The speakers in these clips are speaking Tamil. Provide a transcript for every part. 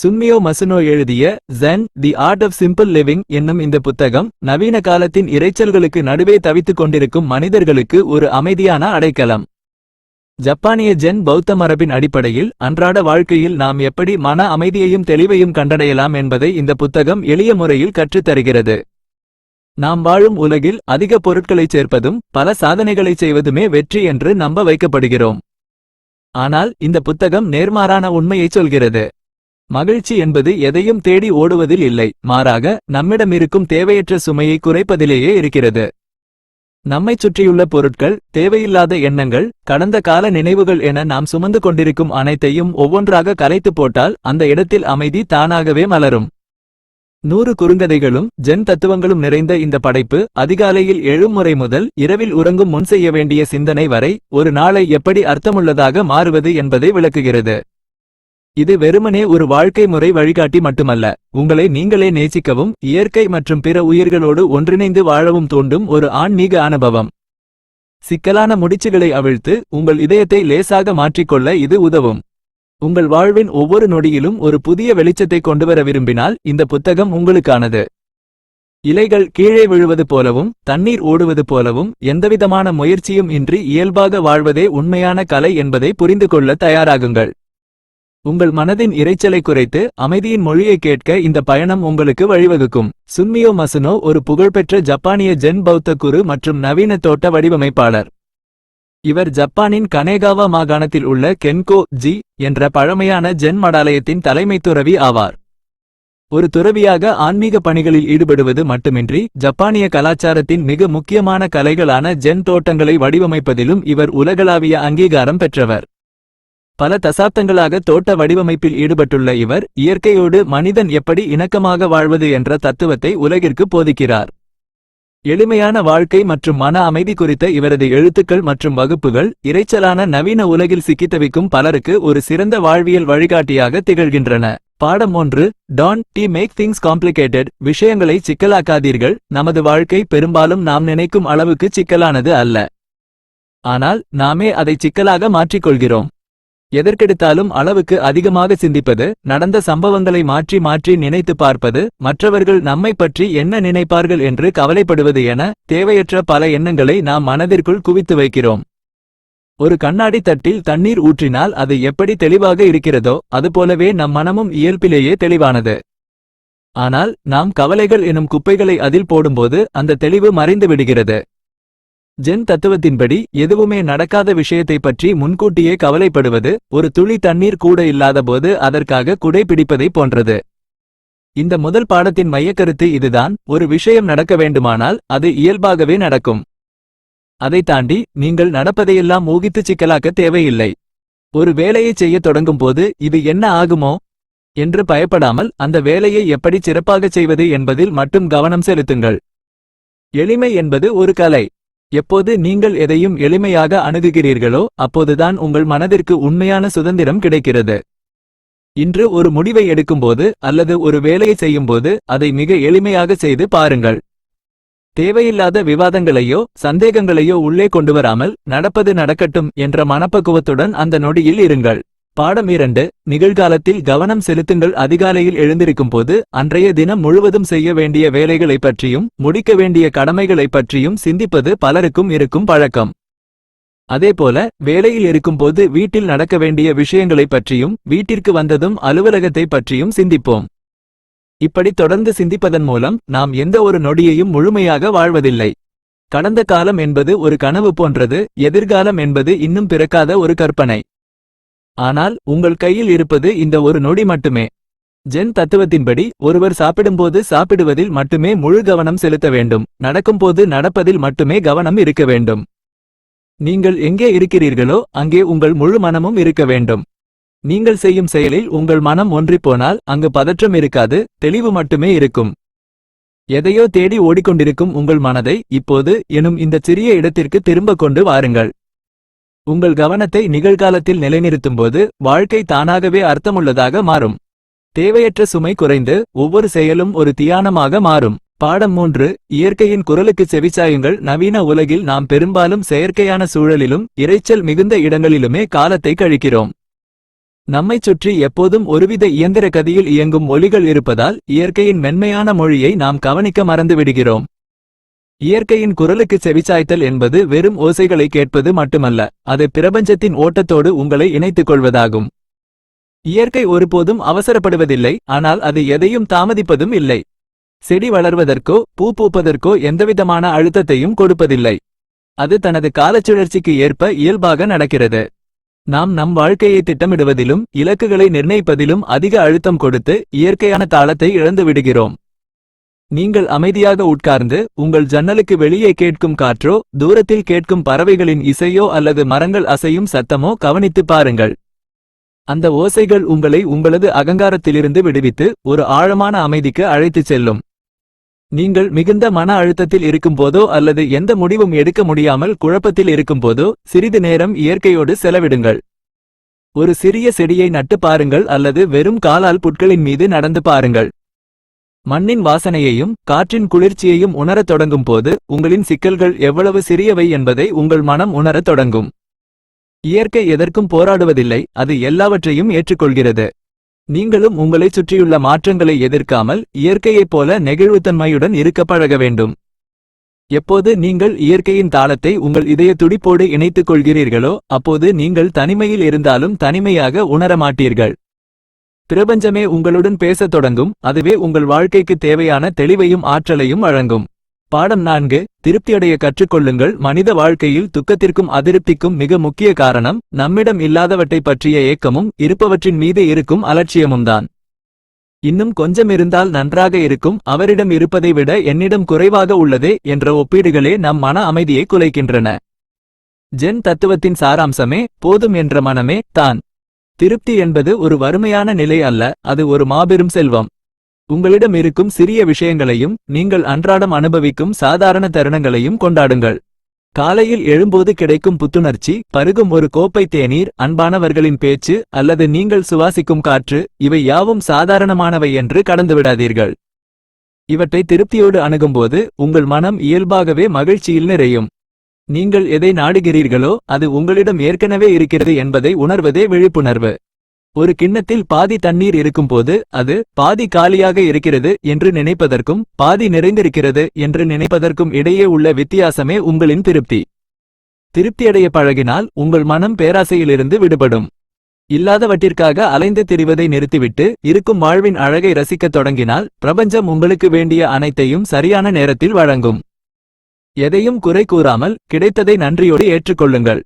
சுன்மியோ மசுனோ எழுதிய Zen the art of simple living என்னும் இந்த புத்தகம் நவீன காலத்தின் இரைச்சல்களுக்கு நடுவே தவித்துக் கொண்டிருக்கும் மனிதர்களுக்கு ஒரு அமைதியான அடைக்கலம். ஜப்பானிய ஜென் பௌத்த மரபின் அடிப்படையில் அன்றாட வாழ்க்கையில் நாம் எப்படி மன அமைதியையும் தெளிவையும் கண்டடையலாம் என்பதை இந்த புத்தகம் எளிய முறையில் கற்றுத்தருகிறது. நாம் வாழும் உலகில் அதிக பொருட்களைச் சேர்ப்பதும் பல சாதனைகளைச் செய்வதுமே வெற்றி என்று நம்ப வைக்கப்படுகிறோம். ஆனால் இந்த புத்தகம் நேர்மாறான உண்மையைச் சொல்கிறது. மகிழ்ச்சி என்பது எதையும் தேடி ஓடுவதில் இல்லை, மாறாக நம்மிடமிருக்கும் தேவையற்ற சுமையை குறைப்பதிலேயே இருக்கிறது. நம்மைச் சுற்றியுள்ள பொருட்கள், தேவையில்லாத எண்ணங்கள், கடந்த கால நினைவுகள் என நாம் சுமந்து கொண்டிருக்கும் அனைத்தையும் ஒவ்வொன்றாக கலைத்து போட்டால் அந்த இடத்தில் அமைதி தானாகவே மலரும். 100 குறுங்கதைகளும் ஜென் தத்துவங்களும் நிறைந்த இந்த படைப்பு அதிகாலையில் எழும் முறை முதல் இரவில் உறங்கும் முன் செய்ய வேண்டிய சிந்தனை வரை ஒரு நாளை எப்படி அர்த்தமுள்ளதாக மாறுவது என்பதை விளக்குகிறது. இது வெறுமனே ஒரு வாழ்க்கை முறை வழிகாட்டி மட்டுமல்ல, உங்களை நீங்களே நேசிக்கவும் இயற்கை மற்றும் பிற உயிர்களோடு ஒன்றிணைந்து வாழவும் தூண்டும் ஒரு ஆன்மீக அனுபவம். சிக்கலான முடிச்சுகளை அவிழ்த்து உங்கள் இதயத்தை லேசாக மாற்றிக்கொள்ள இது உதவும். உங்கள் வாழ்வின் ஒவ்வொரு நொடியிலும் ஒரு புதிய வெளிச்சத்தை கொண்டுவர விரும்பினால் இந்த புத்தகம் உங்களுக்கானது. இலைகள் கீழே விழுவது போலவும் தண்ணீர் ஓடுவது போலவும் எந்தவிதமான முயற்சியும் இன்றி இயல்பாக வாழ்வதே உண்மையான கலை என்பதை புரிந்து கொள்ள தயாராகுங்கள். உங்கள் மனதின் இரைச்சலை குறைத்து அமைதியின் மொழியை கேட்க இந்த பயணம் உங்களுக்கு வழிவகுக்கும். சுன்மியோ மசுனோ ஒரு புகழ்பெற்ற ஜப்பானிய ஜென் பௌத்த குரு மற்றும் நவீன தோட்ட வடிவமைப்பாளர். இவர் ஜப்பானின் கனேகாவா மாகாணத்தில் உள்ள கென்கோ ஜி என்ற பழமையான ஜென் மடாலயத்தின் தலைமை துறவி ஆவார். ஒரு துறவியாக ஆன்மீக பணிகளில் ஈடுபடுவது மட்டுமின்றி ஜப்பானிய கலாச்சாரத்தின் மிக முக்கியமான கலைகளான ஜென் தோட்டங்களை வடிவமைப்பதிலும் இவர் உலகளாவிய அங்கீகாரம் பெற்றவர். பல தசாப்தங்களாக தோட்ட வடிவமைப்பில் ஈடுபட்டுள்ள இவர் இயற்கையோடு மனிதன் எப்படி இணக்கமாக வாழ்வது என்ற தத்துவத்தை உலகிற்கு போதிக்கிறார். எளிமையான வாழ்க்கை மற்றும் மன அமைதி குறித்த இவரது எழுத்துக்கள் மற்றும் வகுப்புகள் இரைச்சலான நவீன உலகில் சிக்கித்தவிக்கும் பலருக்கு ஒரு சிறந்த வாழ்வியல் வழிகாட்டியாக திகழ்கின்றன. பாடம் 1. Don't make things complicated. விஷயங்களை சிக்கலாக்காதீர்கள். நமது வாழ்க்கை பெரும்பாலும் நாம் நினைக்கும் அளவுக்கு சிக்கலானது அல்ல. ஆனால் நாமே அதை சிக்கலாக மாற்றிக்கொள்கிறோம். எதற்கெடுத்தாலும் அளவுக்கு அதிகமாக சிந்திப்பது, நடந்த சம்பவங்களை மாற்றி மாற்றி நினைத்து பார்ப்பது, மற்றவர்கள் நம்மை பற்றி என்ன நினைப்பார்கள் என்று கவலைப்படுவது என தேவையற்ற பல எண்ணங்களை நாம் மனதிற்குள் குவித்து வைக்கிறோம். ஒரு கண்ணாடி தட்டில் தண்ணீர் ஊற்றினால் அது எப்படி தெளிவாக இருக்கிறதோ அதுபோலவே நம் மனமும் இயல்பிலேயே தெளிவானது. ஆனால் நாம் கவலைகள் எனும் குப்பைகளை அதில் போடும்போது அந்த தெளிவு மறைந்து விடுகிறது. ஜென் தத்துவத்தின்படி எதுவுமே நடக்காத விஷயத்தை பற்றி முன்கூட்டியே கவலைப்படுவது ஒரு துளி தண்ணீர் கூட இல்லாதபோது அதற்காக குடை பிடிப்பதை போன்றது. இந்த முதல் பாடத்தின் மையக்கருத்து இதுதான். ஒரு விஷயம் நடக்க வேண்டுமானால் அது இயல்பாகவே நடக்கும். அதை தாண்டி நீங்கள் நடப்பதையெல்லாம் ஊகித்து சிக்கலாக்க தேவையில்லை. ஒரு வேலையை செய்ய தொடங்கும் போது இது என்ன ஆகுமோ என்று பயப்படாமல் அந்த வேலையை எப்படி சிறப்பாக செய்வது என்பதில் மட்டும் கவனம் செலுத்துங்கள். எளிமை என்பது ஒரு கலை. எப்போது நீங்கள் எதையும் எளிமையாக அணுகுகிறீர்களோ அப்போதுதான் உங்கள் மனதிற்கு உண்மையான சுதந்திரம் கிடைக்கிறது. இன்று ஒரு முடிவை எடுக்கும்போது அல்லது ஒரு வேலையை செய்யும்போது அதை மிக எளிமையாக செய்து பாருங்கள். தேவையில்லாத விவாதங்களையோ சந்தேகங்களையோ உள்ளே கொண்டுவராமல் நடப்பது நடக்கட்டும் என்ற மனப்பக்குவத்துடன் அந்த நொடியில் இருங்கள். பாடம் 2. நிகழ்காலத்தில் கவனம் செலுத்துங்கள். அதிகாலையில் எழுந்திருக்கும் போது அன்றைய தினம் முழுவதும் செய்ய வேண்டிய வேலைகளைப் பற்றியும் முடிக்க வேண்டிய கடமைகளைப் பற்றியும் சிந்திப்பது பலருக்கும் இருக்கும் பழக்கம். அதேபோல வேலையில் இருக்கும்போது வீட்டில் நடக்க வேண்டிய விஷயங்களைப் பற்றியும் வீட்டிற்கு வந்ததும் அலுவலகத்தை பற்றியும் சிந்திப்போம். இப்படி தொடர்ந்து சிந்திப்பதன் மூலம் நாம் எந்த ஒரு நொடியையும் முழுமையாக வாழ்வதில்லை. கடந்த காலம் என்பது ஒரு கனவு போன்றது, எதிர்காலம் என்பது இன்னும் பிறக்காத ஒரு கற்பனை. ஆனால் உங்கள் கையில் இருப்பது இந்த ஒரு நொடி மட்டுமே. ஜென் தத்துவத்தின்படி ஒருவர் சாப்பிடும்போது சாப்பிடுவதில் மட்டுமே முழு கவனம் செலுத்த வேண்டும். நடக்கும்போது நடப்பதில் மட்டுமே கவனம் இருக்க வேண்டும். நீங்கள் எங்கே இருக்கிறீர்களோ அங்கே உங்கள் முழு மனமும் இருக்க வேண்டும். நீங்கள் செய்யும் செயலில் உங்கள் மனம் ஒன்றிப்போனால் அங்கு பதற்றம் இருக்காது, தெளிவு மட்டுமே இருக்கும். எதையோ தேடி ஓடிக்கொண்டிருக்கும் உங்கள் மனதை இப்போது எனும் இந்த சிறிய இடத்திற்கு திரும்ப கொண்டு வாருங்கள். உங்கள் கவனத்தை நிகழ்காலத்தில் நிலைநிறுத்தும்போது வாழ்க்கை தானாகவே அர்த்தமுள்ளதாக மாறும். தேவையற்ற சுமை குறைந்து ஒவ்வொரு செயலும் ஒரு தியானமாக மாறும். பாடம் 3. இயற்கையின் குரலுக்கு செவிசாயுங்கள். நவீன உலகில் நாம் பெரும்பாலும் செயற்கையான சூழலிலும் இரைச்சல் மிகுந்த இடங்களிலுமே காலத்தை கழிக்கிறோம். நம்மைச் சுற்றி எப்போதும் ஒருவித இயந்திர கதியில் இயங்கும் ஒலிகள் இருப்பதால் இயற்கையின் மென்மையான மொழியை நாம் கவனிக்க மறந்துவிடுகிறோம். இயற்கையின் குரலுக்கு செவிசாய்த்தல் என்பது வெறும் ஓசைகளை கேட்பது மட்டுமல்ல, அது பிரபஞ்சத்தின் ஓட்டத்தோடு உங்களை இணைத்துக் கொள்வதாகும். இயற்கை ஒருபோதும் அவசரப்படுவதில்லை, ஆனால் அது எதையும் தாமதிப்பதும் இல்லை. செடி வளர்வதற்கோ பூ பூப்பதற்கோ எந்தவிதமான அழுத்தத்தையும் கொடுப்பதில்லை. அது தனது காலச்சுழற்சிக்கு ஏற்ப இயல்பாக நடக்கிறது. நாம் நம் வாழ்க்கையை திட்டமிடுவதிலும் இலக்குகளை நிர்ணயிப்பதிலும் அதிக அழுத்தம் கொடுத்து இயற்கையான தாளத்தை இழந்து விடுகிறோம். நீங்கள் அமைதியாக உட்கார்ந்து உங்கள் ஜன்னலுக்கு வெளியே கேட்கும் காற்றோ, தூரத்தில் கேட்கும் பறவைகளின் இசையோ அல்லது மரங்கள் அசையும் சத்தமோ கவனித்துப் பாருங்கள். அந்த ஓசைகள் உங்களை உங்களது அகங்காரத்திலிருந்து விடுவித்து ஒரு ஆழமான அமைதிக்கு அழைத்துச் செல்லும். நீங்கள் மிகுந்த மன அழுத்தத்தில் இருக்கும்போதோ அல்லது எந்த முடிவும் எடுக்க முடியாமல் குழப்பத்தில் இருக்கும்போதோ சிறிது நேரம் இயற்கையோடு செலவிடுங்கள். ஒரு சிறிய செடியை நட்டு பாருங்கள் அல்லது வெறும் காலால் புட்களின் மீது நடந்து பாருங்கள். மண்ணின் வாசனையையும் காற்றின் குளிர்ச்சியையும் உணரத் தொடங்கும் போது உங்களின் சிக்கல்கள் எவ்வளவு சிறியவை என்பதை உங்கள் மனம் உணரத் தொடங்கும். இயற்கை எதற்கும் போராடுவதில்லை, அது எல்லாவற்றையும் ஏற்றுக்கொள்கிறது. நீங்களும் உங்களைச் சுற்றியுள்ள மாற்றங்களை எதிர்க்காமல் இயற்கையைப் போல நெகிழ்வுத்தன்மையுடன் இருக்க பழக வேண்டும். எப்போது நீங்கள் இயற்கையின் தாளத்தை உங்கள் இதய துடிப்போடு இணைத்துக் கொள்கிறீர்களோ அப்போது நீங்கள் தனிமையில் இருந்தாலும் தனிமையாக உணரமாட்டீர்கள். பிரபஞ்சமே உங்களுடன் பேசத் தொடங்கும், அதுவே உங்கள் வாழ்க்கைக்கு தேவையான தெளிவையும் ஆற்றலையும் வழங்கும். பாடம் 4. திருப்தியடைய கற்றுக்கொள்ளுங்கள். மனித வாழ்க்கையில் துக்கத்திற்கும் அதிருப்திக்கும் மிக முக்கிய காரணம் நம்மிடம் இல்லாதவற்றை பற்றிய ஏக்கமும் இருப்பவற்றின் மீது இருக்கும் அலட்சியமும்தான். இன்னும் கொஞ்சம் இருந்தால் நன்றாக இருக்கும், அவரிடம் இருப்பதை விட என்னிடம் குறைவாக உள்ளதே என்ற ஒப்பீடுகளே நம் மன அமைதியை குலைக்கின்றன. ஜென் தத்துவத்தின் சாராம்சமே போதும் என்ற மனமே தான். திருப்தி என்பது ஒரு வறுமையான நிலை அல்ல, அது ஒரு மாபெரும் செல்வம். உங்களிடம் இருக்கும் சிறிய விஷயங்களையும் நீங்கள் அன்றாடம் அனுபவிக்கும் சாதாரண தருணங்களையும் கொண்டாடுங்கள். காலையில் எழும்போது கிடைக்கும் புத்துணர்ச்சி, பருகும் ஒரு கோப்பை தேநீர், அன்பானவர்களின் பேச்சு அல்லது நீங்கள் சுவாசிக்கும் காற்று, இவை யாவும் சாதாரணமானவை என்று கடந்துவிடாதீர்கள். இவற்றை திருப்தியோடு அணுகும்போது உங்கள் மனம் இயல்பாகவே மகிழ்ச்சியில் நிறையும். நீங்கள் எதை நாடுகிறீர்களோ அது உங்களிடம் ஏற்கனவே இருக்கிறது என்பதை உணர்வதே விழிப்புணர்வு. ஒரு கிண்ணத்தில் பாதி தண்ணீர் இருக்கும்போது அது பாதி காலியாக இருக்கிறது என்று நினைப்பதற்கும் பாதி நிறைந்திருக்கிறது என்று நினைப்பதற்கும் இடையே உள்ள வித்தியாசமே உங்களின் திருப்தி. திருப்தியடைய பழகினால் உங்கள் மனம் பேராசையிலிருந்து விடுபடும். இல்லாதவற்றிற்காக அலைந்து திரிவதை நிறுத்திவிட்டு இருக்கும் வாழ்வின் அழகை ரசிக்கத் தொடங்கினால் பிரபஞ்சம் உங்களுக்கு வேண்டிய அனைத்தையும் சரியான நேரத்தில் வழங்கும். எதையும் குறை கூறாமல் கிடைத்ததை நன்றியோடு ஏற்றுக்கொள்ளுங்கள்.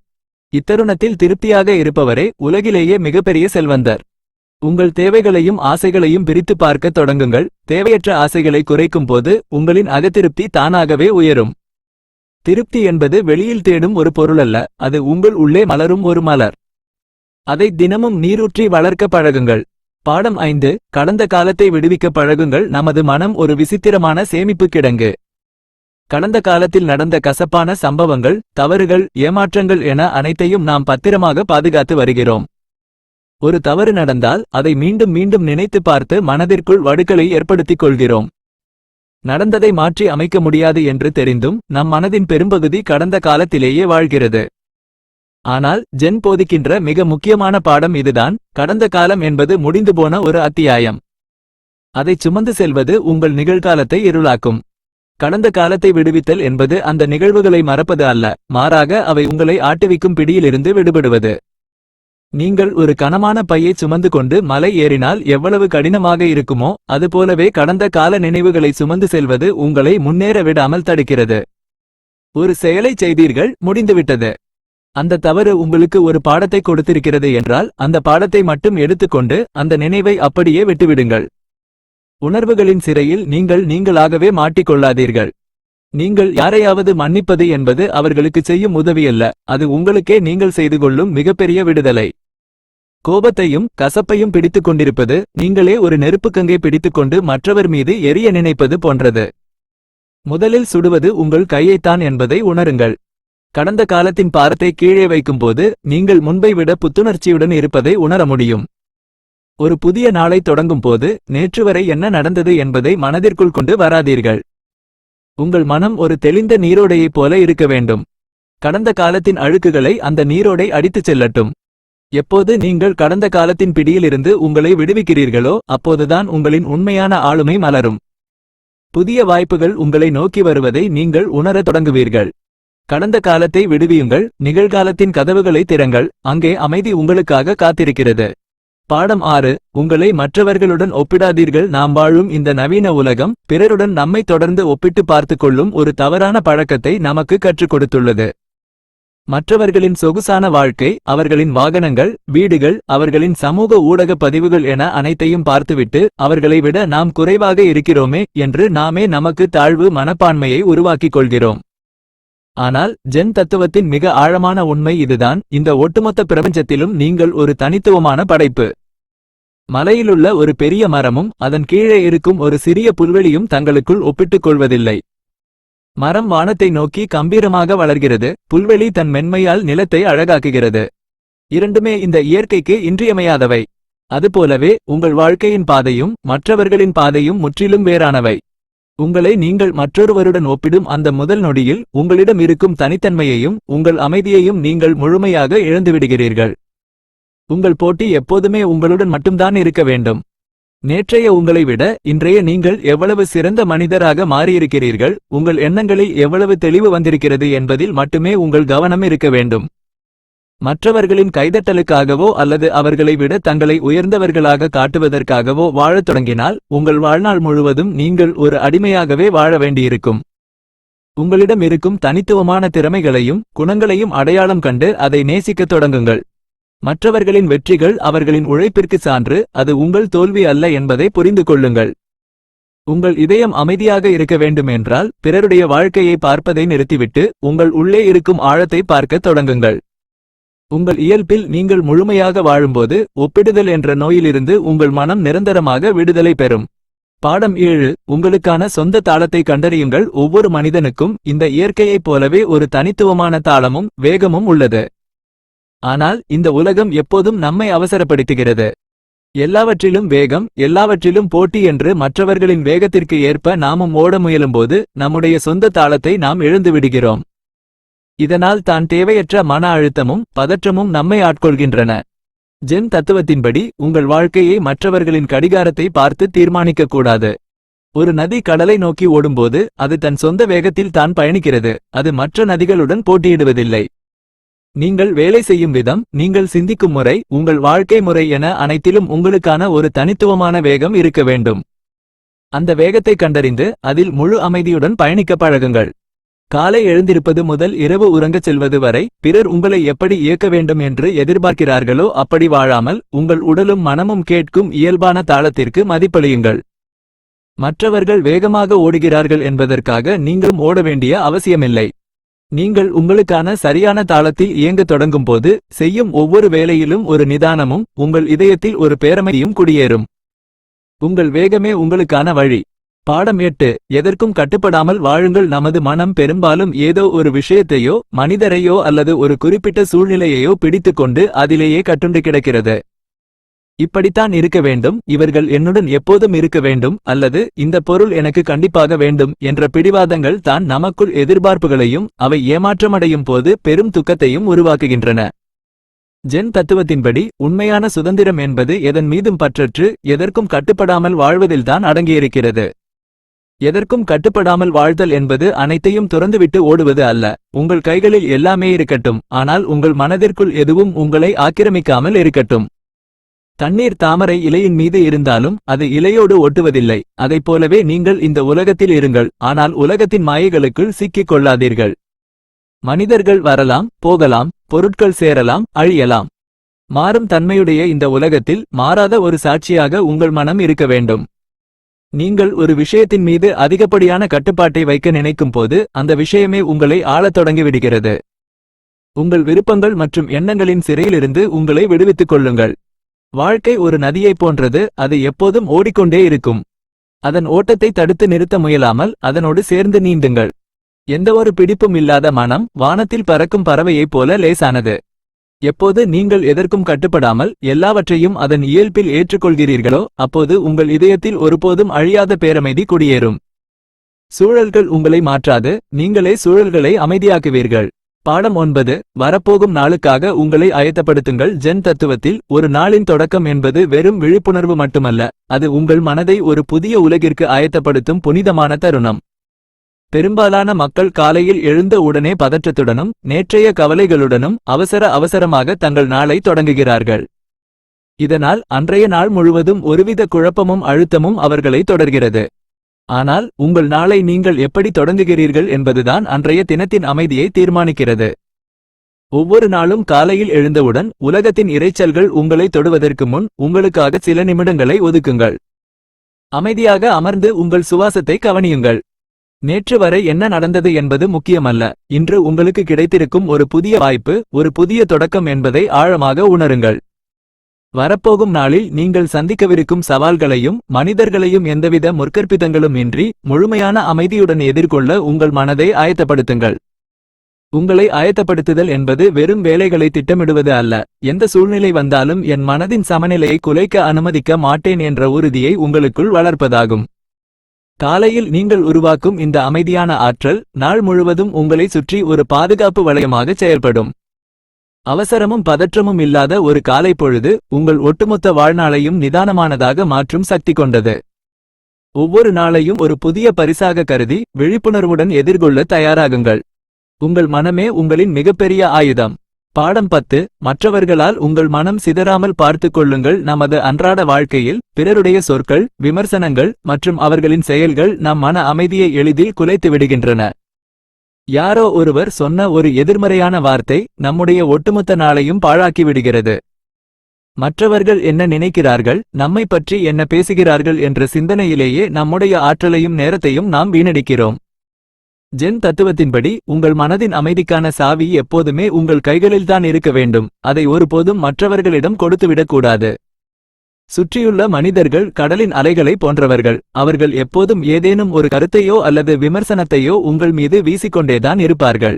இத்தருணத்தில் திருப்தியாக இருப்பவரே உலகிலேயே மிகப்பெரிய செல்வந்தர். உங்கள் தேவைகளையும் ஆசைகளையும் பிரித்து பார்க்க தொடங்குங்கள். தேவையற்ற ஆசைகளை குறைக்கும் போது உங்களின் அகத்திருப்தி தானாகவே உயரும். திருப்தி என்பது வெளியில் தேடும் ஒரு பொருளல்ல, அது உங்கள் உள்ளே மலரும் ஒரு மலர். அதை தினமும் நீரூற்றி வளர்க்க பழகுங்கள். பாடம் 5. கடந்த காலத்தை விடுவிக்க பழகுங்கள். நமது மனம் ஒரு விசித்திரமான சேமிப்பு கிடங்கு. கடந்த காலத்தில் நடந்த கசப்பான சம்பவங்கள், தவறுகள், ஏமாற்றங்கள் என அனைத்தையும் நாம் பத்திரமாக பாதுகாத்து வருகிறோம். ஒரு தவறு நடந்தால் அதை மீண்டும் மீண்டும் நினைத்து பார்த்து மனதிற்குள் வடுக்களை ஏற்படுத்திக் கொள்கிறோம். நடந்ததை மாற்றி அமைக்க முடியாது என்று தெரிந்தும் நம் மனதின் பெரும்பகுதி கடந்த காலத்திலேயே வாழ்கிறது. ஆனால் ஜென் போதிக்கின்ற மிக முக்கியமான பாடம் இதுதான். கடந்த காலம் என்பது முடிந்து போன ஒரு அத்தியாயம். அதைச் சுமந்து செல்வது உங்கள் நிகழ்காலத்தை இருளாக்கும். கடந்த காலத்தை விடுவித்தல் என்பது அந்த நிகழ்வுகளை மறப்பது அல்ல, மாறாக அவை உங்களை ஆட்டுவிக்கும் பிடியிலிருந்து விடுபடுவது. நீங்கள் ஒரு கனமான பையை சுமந்து கொண்டு மலை ஏறினால் எவ்வளவு கடினமாக இருக்குமோ அதுபோலவே கடந்த கால நினைவுகளை சுமந்து செல்வது உங்களை முன்னேற விடாமல் தடுக்கிறது. ஒரு செயலை செய்தீர்கள், முடிந்துவிட்டது. அந்த தவறு உங்களுக்கு ஒரு பாடத்தை கொடுத்திருக்கிறது என்றால் அந்த பாடத்தை மட்டும் எடுத்துக்கொண்டு அந்த நினைவை அப்படியே விட்டுவிடுங்கள். உணர்வுகளின் சிறையில் நீங்கள் நீங்களாகவே மாட்டிக்கொள்ளாதீர்கள். நீங்கள் யாரையாவது மன்னிப்பது என்பது அவர்களுக்கு செய்யும் உதவியல்ல, அது உங்களுக்கே நீங்கள் செய்து கொள்ளும் மிகப்பெரிய விடுதலை. கோபத்தையும் கசப்பையும் பிடித்துக் கொண்டிருப்பது நீங்களே ஒரு நெருப்புக்கங்கை பிடித்துக்கொண்டு மற்றவர் மீது எரிய நினைப்பது போன்றது. முதலில் சுடுவது உங்கள் கையைத்தான் என்பதை உணருங்கள். கடந்த காலத்தின் பாரத்தை கீழே வைக்கும்போது நீங்கள் முன்பை விட புத்துணர்ச்சியுடன் இருப்பதை உணர முடியும். ஒரு புதிய நாளை தொடங்கும் போது நேற்று வரை என்ன நடந்தது என்பதை மனதிற்குள் கொண்டு வராதீர்கள். உங்கள் மனம் ஒரு தெளிந்த நீரோடையைப் போல இருக்க வேண்டும். கடந்த காலத்தின் அழுக்குகளை அந்த நீரோடை அடித்துச் செல்லட்டும். எப்போது நீங்கள் கடந்த காலத்தின் பிடியிலிருந்து உங்களை விடுவிக்கிறீர்களோ அப்போதுதான் உங்களின் உண்மையான ஆளுமை மலரும். புதிய வாய்ப்புகள் உங்களை நோக்கி வருவதை நீங்கள் உணரத் தொடங்குவீர்கள். கடந்த காலத்தை விடுவியுங்கள், நிகழ்காலத்தின் கதவுகளை திறங்கள், அங்கே அமைதி உங்களுக்காக காத்திருக்கிறது. பாடம் 6. உங்களை மற்றவர்களுடன் ஒப்பிடாதீர்கள். நாம் வாழும் இந்த நவீன உலகம் பிறருடன் நம்மை தொடர்ந்து ஒப்பிட்டு பார்த்துக் கொள்ளும் ஒரு தவறான பழக்கத்தை நமக்கு கற்றுக் கொடுத்துள்ளது. மற்றவர்களின் சொகுசான வாழ்க்கை, அவர்களின் வாகனங்கள், வீடுகள், அவர்களின் சமூக ஊடக பதிவுகள் என அனைத்தையும் பார்த்துவிட்டு அவர்களை விட நாம் குறைவாக இருக்கிறோமே என்று நாமே நமக்கு தாழ்வு மனப்பான்மையை உருவாக்கிக் கொள்கிறோம். ஆனால் ஜென் தத்துவத்தின் மிக ஆழமான உண்மை இதுதான்: இந்த ஒட்டுமொத்த பிரபஞ்சத்திலும் நீங்கள் ஒரு தனித்துவமான படைப்பு. மலையிலுள்ள ஒரு பெரிய மரமும் அதன் கீழே இருக்கும் ஒரு சிறிய புல்வெளியும் தங்களுக்குள் ஒப்பிட்டுக் கொள்வதில்லை. மரம் வானத்தை நோக்கி கம்பீரமாக வளர்கிறது, புல்வெளி தன் மென்மையால் நிலத்தை அழகாக்குகிறது. இரண்டுமே இந்த இயற்கைக்கு இன்றியமையாதவை. அதுபோலவே உங்கள் வாழ்க்கையின் பாதையும் மற்றவர்களின் பாதையும் முற்றிலும் வேறானவை. உங்களை நீங்கள் மற்றொருவருடன் ஒப்பிடும் அந்த முதல் நொடியில் உங்களிடம் இருக்கும் தனித்தன்மையையும் உங்கள் அமைதியையும் நீங்கள் முழுமையாக இழந்துவிடுகிறீர்கள். உங்கள் போட்டி எப்போதுமே உங்களுடன் மட்டும்தான் இருக்க வேண்டும். நேற்றைய உங்களை விட இன்றைய நீங்கள் எவ்வளவு சிறந்த மனிதராக மாறியிருக்கிறீர்கள், உங்கள் எண்ணங்களில் எவ்வளவு தெளிவு வந்திருக்கிறது என்பதில் மட்டுமே உங்கள் கவனம் இருக்க வேண்டும். மற்றவர்களின் கைதட்டலுக்காகவோ அல்லது அவர்களை விட தங்களை உயர்ந்தவர்களாக காட்டுவதற்காகவோ வாழத் தொடங்கினால் உங்கள் வாழ்நாள் முழுவதும் நீங்கள் ஒரு அடிமையாகவே வாழ வேண்டியிருக்கும். உங்களிடம் இருக்கும் தனித்துவமான திறமைகளையும் குணங்களையும் அடையாளம் கண்டு அதை நேசிக்கத் தொடங்குங்கள். மற்றவர்களின் வெற்றிகள் அவர்களின் உழைப்பிற்கு சான்று, அது உங்கள் தோல்வி அல்ல என்பதை புரிந்து கொள்ளுங்கள். உங்கள் இதயம் அமைதியாக இருக்க வேண்டும் என்றால் பிறருடைய வாழ்க்கையை பார்ப்பதை நிறுத்திவிட்டு உங்கள் உள்ளே இருக்கும் ஆழத்தை பார்க்கத் தொடங்குங்கள். உங்கள் இயல்பில் நீங்கள் முழுமையாக வாழும்போது ஒப்பிடுதல் என்ற நோயிலிருந்து உங்கள் மனம் நிரந்தரமாக விடுதலை பெறும். பாடம் 7. உங்களுக்கான சொந்த தாளத்தை கண்டறியுங்கள். ஒவ்வொரு மனிதனுக்கும் இந்த இயற்கையைப் போலவே ஒரு தனித்துவமான தாளமும் வேகமும் உள்ளது. ஆனால் இந்த உலகம் எப்போதும் நம்மை அவசரப்படுத்துகிறது. எல்லாவற்றிலும் வேகம், எல்லாவற்றிலும் போட்டி என்று மற்றவர்களின் வேகத்திற்கு ஏற்ப நாமும் ஓட முயலும்போது நம்முடைய சொந்த தாளத்தை நாம் இழந்து விடுகிறோம். இதனால் தான் தேவையற்ற மன அழுத்தமும் பதற்றமும் நம்மை ஆட்கொள்கின்றன. ஜென் தத்துவத்தின்படி உங்கள் வாழ்க்கையை மற்றவர்களின் கடிகாரத்தை பார்த்து தீர்மானிக்கக்கூடாது. ஒரு நதி கடலை நோக்கி ஓடும்போது அது தன் சொந்த வேகத்தில் தான் பயணிக்கிறது, அது மற்ற நதிகளுடன் போட்டியிடுவதில்லை. நீங்கள் வேலை செய்யும் விதம், நீங்கள் சிந்திக்கும் முறை, உங்கள் வாழ்க்கை முறை என அனைத்திலும் உங்களுக்கான ஒரு தனித்துவமான வேகம் இருக்க வேண்டும். அந்த வேகத்தை கண்டறிந்து அதில் முழு அமைதியுடன் பயணிக்க பழகுங்கள். காலை எழுந்திருப்பது முதல் இரவு உறங்கச் செல்வது வரை பிறர் உங்களை எப்படி இயக்க வேண்டும் என்று எதிர்பார்க்கிறார்களோ அப்படி வாழாமல் உங்கள் உடலும் மனமும் கேட்கும் இயல்பான தாளத்திற்கு மதிப்பளியுங்கள். மற்றவர்கள் வேகமாக ஓடுகிறார்கள் என்பதற்காக நீங்களும் ஓட வேண்டிய அவசியமில்லை. நீங்கள் உங்களுக்கான சரியான தாளத்தில் இயங்கத் தொடங்கும் போது செய்யும் ஒவ்வொரு வேலையிலும் ஒரு நிதானமும் உங்கள் இதயத்தில் ஒரு பேரமையும் குடியேறும். உங்கள் வேகமே உங்களுக்கான வழி. பாடம் 8. எதற்கும் கட்டுப்படாமல் வாழுங்கள். நமது மனம் பெரும்பாலும் ஏதோ ஒரு விஷயத்தையோ மனிதரையோ அல்லது ஒரு குறிப்பிட்ட சூழ்நிலையையோ பிடித்துக்கொண்டு அதிலேயே கட்டுண்டு கிடக்கிறது. இப்படித்தான் இருக்க வேண்டும், இவர்கள் என்னுடன் எப்போதும் இருக்க வேண்டும், அல்லது இந்த பொருள் எனக்கு கண்டிப்பாக வேண்டும் என்ற பிடிவாதங்கள் தான் நமக்குள் எதிர்பார்ப்புகளையும் அவை ஏமாற்றமடையும் போது பெரும் துக்கத்தையும் உருவாக்குகின்றன. ஜென் தத்துவத்தின்படி உண்மையான சுதந்திரம் என்பது எதன் மீதும் பற்றற்று எதற்கும் கட்டுப்படாமல் வாழ்வதில்தான் அடங்கியிருக்கிறது. எதற்கும் கட்டுப்படாமல் வாழ்தல் என்பது அனைத்தையும் துறந்துவிட்டு ஓடுவது அல்ல. உங்கள் கைகளில் எல்லாமே இருக்கட்டும், ஆனால் உங்கள் மனதிற்குள் எதுவும் உங்களை ஆக்கிரமிக்காமல் இருக்கட்டும். தண்ணீர் தாமரை இலையின் மீது இருந்தாலும் அது இலையோடு ஒட்டுவதில்லை. அதைப் போலவே நீங்கள் இந்த உலகத்தில் இருங்கள், ஆனால் உலகத்தின் மாயைகளுக்குள் சிக்கிக் கொள்ளாதீர்கள். மனிதர்கள் வரலாம், போகலாம், பொருட்கள் சேரலாம், அழியலாம். மாறும் தன்மையுடைய இந்த உலகத்தில் மாறாத ஒரு சாட்சியாக உங்கள் மனம் இருக்க வேண்டும். நீங்கள் ஒரு விஷயத்தின் மீது அதிகப்படியான கட்டுப்பாட்டை வைக்க நினைக்கும் போது அந்த விஷயமே உங்களை ஆளத் தொடங்கிவிடுகிறது. உங்கள் விருப்பங்கள் மற்றும் எண்ணங்களின் சிறையிலிருந்து உங்களை விடுவித்துக் கொள்ளுங்கள். வாழ்க்கை ஒரு நதியைப் போன்றது, அது எப்போதும் ஓடிக்கொண்டே இருக்கும். அதன் ஓட்டத்தை தடுத்து நிறுத்த முயலாமல் அதனோடு சேர்ந்து நீந்துங்கள். எந்தவொரு பிடிப்பும் இல்லாத மனம் வானத்தில் பறக்கும் பறவையைப் போல லேசானது. எப்போது நீங்கள் எதற்கும் கட்டுப்படாமல் எல்லாவற்றையும் அதன் இயல்பில் ஏற்றுக்கொள்கிறீர்களோ அப்போது உங்கள் இதயத்தில் ஒருபோதும் அழியாத பேரமைதி குடியேறும். சூழல்கள் உங்களை மாற்றாது, நீங்களே சூழல்களை அமைதியாக்குவீர்கள். பாடம் 9. வரப்போகும் நாளுக்காக உங்களை ஆயத்தப்படுத்துங்கள். ஜென் தத்துவத்தில் ஒரு நாளின் தொடக்கம் என்பது வெறும் விழிப்புணர்வு மட்டுமல்ல, அது உங்கள் மனதை ஒரு புதிய உலகிற்கு ஆயத்தப்படுத்தும் புனிதமான தருணம். பெரும்பாலான மக்கள் காலையில் எழுந்த உடனே பதற்றத்துடனும் நேற்றைய கவலைகளுடனும் அவசரமாக தங்கள் நாளை தொடங்குகிறார்கள். இதனால் அன்றைய நாள் முழுவதும் ஒருவித குழப்பமும் அழுத்தமும் அவர்களை தொடர்கிறது. ஆனால் உங்கள் நாளை நீங்கள் எப்படி தொடங்குகிறீர்கள் என்பதுதான் அன்றைய தினத்தின் அமைதியை தீர்மானிக்கிறது. ஒவ்வொரு நாளும் காலையில் எழுந்தவுடன் உலகத்தின் இரைச்சல்கள் உங்களை தொடுவதற்கு முன் உங்களுக்காக சில நிமிடங்களை ஒதுக்குங்கள். அமைதியாக அமர்ந்து உங்கள் சுவாசத்தை கவனியுங்கள். நேற்று வரை என்ன நடந்தது என்பது முக்கியமல்ல, இன்று உங்களுக்கு கிடைத்திருக்கும் ஒரு புதிய வாய்ப்பு, ஒரு புதிய தொடக்கம் என்பதை ஆழமாக உணருங்கள். வரப்போகும் நாளில் நீங்கள் சந்திக்கவிருக்கும் சவால்களையும் மனிதர்களையும் எந்தவித முற்கற்பிதங்களும் இன்றி முழுமையான அமைதியுடன் எதிர்கொள்ள உங்கள் மனதை ஆயத்தப்படுத்துங்கள். உங்களை ஆயத்தப்படுத்துதல் என்பது வெறும் வேலைகளை திட்டமிடுவது அல்ல, எந்த சூழ்நிலை வந்தாலும் என் மனதின் சமநிலையை குலைக்க அனுமதிக்க மாட்டேன் என்ற உறுதியை உங்களுக்குள் வளர்ப்பதாகும். காலையில் நீங்கள் உருவாக்கும் இந்த அமைதியான ஆற்றல் நாள் முழுவதும் உங்களை சுற்றி ஒரு பாதுகாப்பு வளையமாக செயல்படும். அவசரமும் பதற்றமும் இல்லாத ஒரு காலை பொழுது உங்கள் ஒட்டுமொத்த வாழ்நாளையும் நிதானமானதாக மாற்றும் சக்தி கொண்டது. ஒவ்வொரு நாளையும் ஒரு புதிய பரிசாக கருதி விழிப்புணர்வுடன் எதிர்கொள்ள தயாராகுங்கள். உங்கள் மனமே உங்களின் மிகப்பெரிய ஆயுதம். பாடம் 10. மற்றவர்களால் உங்கள் மனம் சிதறாமல் பார்த்து கொள்ளுங்கள். நமது அன்றாட வாழ்க்கையில் பிறருடைய சொற்கள், விமர்சனங்கள் மற்றும் அவர்களின் செயல்கள் நம் மன அமைதியை எளிதில் குலைத்து விடுகின்றன. யாரோ ஒருவர் சொன்ன ஒரு எதிர்மறையான வார்த்தை நம்முடைய ஒட்டுமொத்த நாளையும் பாழாக்கி விடுகிறது. மற்றவர்கள் என்ன நினைக்கிறார்கள், நம்மை பற்றி என்ன பேசுகிறார்கள் என்ற சிந்தனையிலேயே நம்முடைய ஆற்றலையும் நேரத்தையும் நாம் வீணடிக்கிறோம். ஜென் தத்துவத்தின்படி உங்கள் மனதின் அமைதிக்கான சாவி எப்போதுமே உங்கள் கைகளில்தான் இருக்க வேண்டும். அதை ஒருபோதும் மற்றவர்களிடம் கொடுத்துவிடக்கூடாது. சுற்றியுள்ள மனிதர்கள் கடலின் அலைகளை போன்றவர்கள். அவர்கள் எப்போதும் ஏதேனும் ஒரு கருத்தையோ அல்லது விமர்சனத்தையோ உங்கள் மீது வீசிக்கொண்டேதான் இருப்பார்கள்.